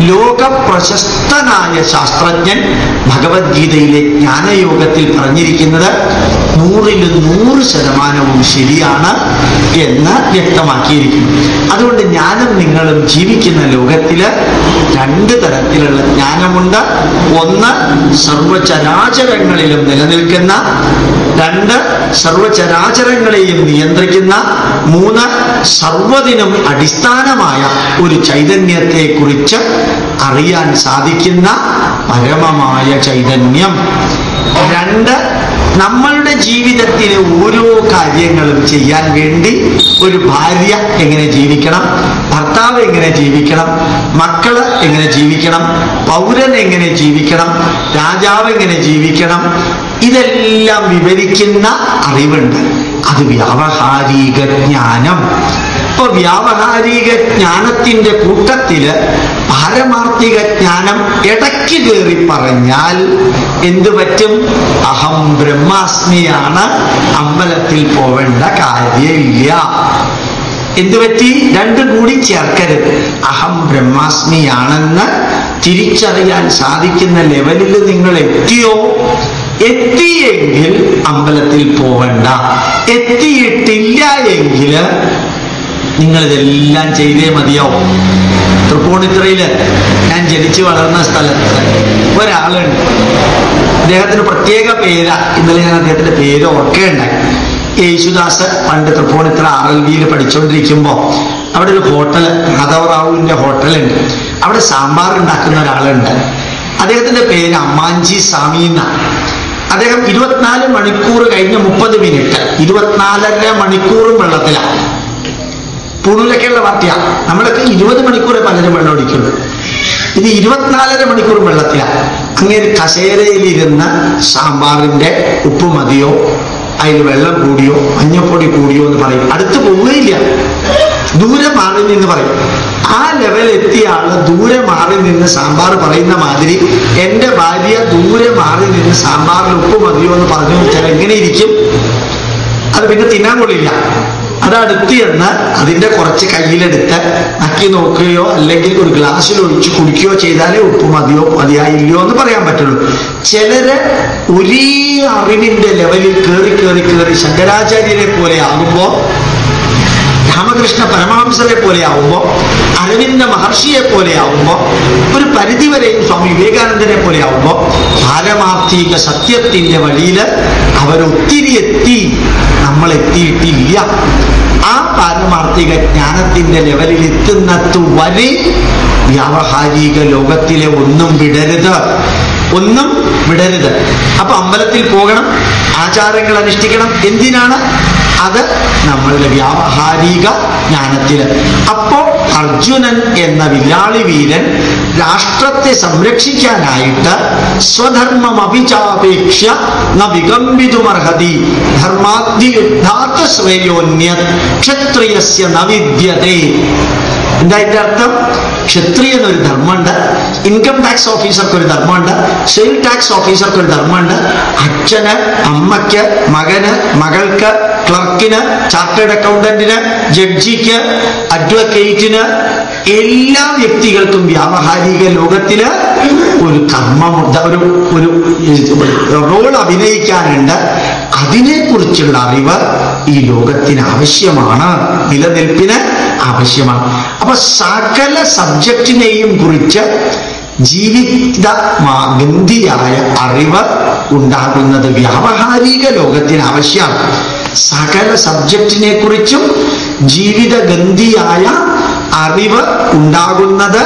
ലോക പ്രശസ്തനായ ശാസ്ത്രജ്ഞൻ ഭഗവത്ഗീതയിലെ ജ്ഞാനയോഗത്തിൽ പറഞ്ഞിരിക്കുന്നത് 100% ശരിയാണ് എന്ന് വ്യക്തമാക്കിയിരിക്കുന്നു. അതുകൊണ്ട് ഞാനും നിങ്ങളും ജീവിക്കുന്ന ലോകത്തില് 2 തരത്തിലുള്ള ജ്ഞാനമുണ്ട്. ഒന്ന്, സർവചരാചരങ്ങളിലും നിലനിൽക്കുന്ന; 2, സർവചരാചരങ്ങളെയും നിയന്ത്രിക്കുന്ന; 3, സർവ്വതിനും അടിസ്ഥാനമായ ഒരു ചൈതന്യത്തെ കുറിച്ച് അറിയാൻ സാധിക്കുന്ന പരമമായ ചൈതന്യം. 2, നമ്മളുടെ ജീവിതത്തിലെ ഓരോ കാര്യങ്ങളും ചെയ്യാൻ വേണ്ടി ഒരു ഭാര്യ എങ്ങനെ ജീവിക്കണം, ഭർത്താവ് എങ്ങനെ ജീവിക്കണം, മക്കള് എങ്ങനെ ജീവിക്കണം, പൗരൻ എങ്ങനെ ജീവിക്കണം, രാജാവ് എങ്ങനെ ജീവിക്കണം, ഇതെല്ലാം വിവരിക്കുന്ന അറിവുണ്ട്. അത് വ്യാവഹാരിക ജ്ഞാനം. ഇപ്പൊ വ്യാവഹാരിക ജ്ഞാനത്തിന്റെ കൂട്ടത്തില് പാരമാർത്ഥിക ജ്ഞാനം ഇടയ്ക്ക് കയറി പറഞ്ഞാൽ എന്തു പറ്റും? അഹം ബ്രഹ്മാസ്മിയാണ്, അമ്പലത്തിൽ പോവേണ്ട കാര്യമില്ല. എന്തുപറ്റി? 2 കൂടി ചേർക്കരുത്. അഹം ബ്രഹ്മാസ്മിയാണെന്ന് തിരിച്ചറിയാൻ സാധിക്കുന്ന ലെവലിൽ നിങ്ങൾ എത്തിയെങ്കിൽ അമ്പലത്തിൽ പോവണ്ട. എത്തിയിട്ടില്ല എങ്കിൽ നിങ്ങളിതെല്ലാം ചെയ്തേ മതിയാവും. തൃപ്പൂണിത്തുറയില് ഞാൻ ജനിച്ചു വളർന്ന സ്ഥലത്ത് ഒരാളുണ്ട്. അദ്ദേഹത്തിന് പ്രത്യേക പേരാ. ഇന്നലെ ഞാൻ അദ്ദേഹത്തിന്റെ പേര് ഓർക്കുകയുണ്ടായി. യേശുദാസ് പണ്ട് തൃപ്പൂണിത്തുറ RLVയിൽ പഠിച്ചുകൊണ്ടിരിക്കുമ്പോൾ അവിടെ ഒരു ഹോട്ടല്, മാധവറാവുവിന്റെ ഹോട്ടലുണ്ട്. അവിടെ സാമ്പാർ ഉണ്ടാക്കുന്ന ഒരാളുണ്ട്. അദ്ദേഹത്തിന്റെ പേര് അമ്മാഞ്ചി സ്വാമി എന്നാണ്. അദ്ദേഹം 24 മണിക്കൂർ കഴിഞ്ഞ് 30 മിനിറ്റ് 24.5 മണിക്കൂറും വെള്ളത്തിലാണ്. പൂണൂലൊക്കെയുള്ള പാർട്ടിയാണ്. നമ്മളൊക്കെ 20 മണിക്കൂറേ പലരും വെള്ളം ഒടിക്കുള്ളൂ. ഇത് 24.5 മണിക്കൂറും വെള്ളത്തിലാണ്. അങ്ങനെ കസേരയിലിരുന്ന് സാമ്പാറിന്റെ ഉപ്പ് മതിയോ, അതിൽ വെള്ളം കൂടിയോ, മഞ്ഞപ്പൊടി കൂടിയോ എന്ന് പറയും. അടുത്ത് പോവുകയില്ല, ദൂരെ മാറി നിന്ന് പറയും. ആ ലെവൽ എത്തിയ ആള് ദൂരെ മാറി നിന്ന് സാമ്പാർ പറയുന്ന മാതിരി എന്റെ ഭാര്യ ദൂരെ മാറി നിന്ന് സാമ്പാറിൽ ഉപ്പ് മതിയോ എന്ന് പറഞ്ഞു വെച്ചാൽ എങ്ങനെ ഇരിക്കും? അത് പിന്നെ തിന്നാൻ കൊള്ളില്ല. അതടുത്ത് എന്ന് അതിന്റെ കുറച്ച് കയ്യിലെടുത്ത് നക്കി നോക്കുകയോ അല്ലെങ്കിൽ ഒരു ഗ്ലാസ്സിൽ ഒഴിച്ച് കുടിക്കുകയോ ചെയ്താലേ ഉപ്പ് മതിയോ മതിയായില്ലയോ എന്ന് പറയാൻ പറ്റുള്ളൂ. ചിലര് ഒരേ അറിവിന്റെ ലെവലിൽ കയറി ശങ്കരാചാര്യരെ പോലെ ആകുമ്പോ, രാമകൃഷ്ണ പരമഹംസരെ പോലെ ആവുമ്പോ, അരവിന്ദ മഹർഷിയെ പോലെ ആവുമ്പോ, ഒരു പരിധിവരെയും സ്വാമി വിവേകാനന്ദനെ പോലെ ആവുമ്പോ പാരമാർത്ഥിക സത്യത്തിന്റെ വഴിയില് അവരൊത്തിരി എത്തി, നമ്മൾ എത്തിയിട്ടില്ല. ആ പാരമാർത്ഥിക ജ്ഞാനത്തിന്റെ ലെവലിൽ എത്തുന്നതു വരെ വ്യാവഹാരിക ലോകത്തിലെ ഒന്നും വിടരുത്. അപ്പൊ അമ്പലത്തിൽ പോകണം, ആചാരങ്ങൾ അനുഷ്ഠിക്കണം. എന്തിനാണ്? അത് നമ്മളുടെ വ്യാവഹാരിക ജ്ഞാനത്തില്. അപ്പോ അർജുനൻ എന്ന വില്ലാളി വീരൻ രാഷ്ട്രത്തെ സംരക്ഷിക്കാനായിട്ട് സ്വധർമ്മം അഭിചാപേക്ഷ ന വികമ്പിതുമർഹതി ധർമാദ്യ യുദ്ധാത് ശ്രേയോന്യത് ക്ഷത്രിയസ്യ ന വിദ്യതേ. എന്താ ഇതിന്റെ അർത്ഥം? ക്ഷത്രിയനൊരു ധർമ്മമുണ്ട്, ഇൻകം ടാക്സ് ഓഫീസർക്ക് ഒരു ധർമ്മമുണ്ട്, സെയിൽ ടാക്സ് ഓഫീസർക്ക് ഒരു ധർമ്മമുണ്ട്, അച്ഛന്, അമ്മയ്ക്ക്, മകന്, മകൾക്ക്, ക്ലർക്കിന്, ചാർട്ടേഡ് അക്കൗണ്ടന്റിന്, ജഡ്ജിക്ക്, അഡ്വക്കേറ്റിന്, എല്ലാ വ്യക്തികൾക്കും വ്യാവഹാരിക ലോകത്തില് ഒരു കർമ്മമുണ്ട്, ഒരു റോൾ അഭിനയിക്കാനുണ്ട്. അതിനെക്കുറിച്ചുള്ള അറിവ് ഈ ലോകത്തിന് ആവശ്യമാണ്, നിലനിൽപ്പിന് ആവശ്യമാണ്. അപ്പൊ സകല സബ്ജക്റ്റിനെയും കുറിച്ച് ജീവിതഗന്ധിയായ അറിവ് ഉണ്ടാകുന്നത് വ്യാവഹാരിക ലോകത്തിന് ആവശ്യമാണ്. സകല സബ്ജക്റ്റിനെ കുറിച്ചും ജീവിതഗന്ധിയായ അറിവ് ഉണ്ടാകുന്നത്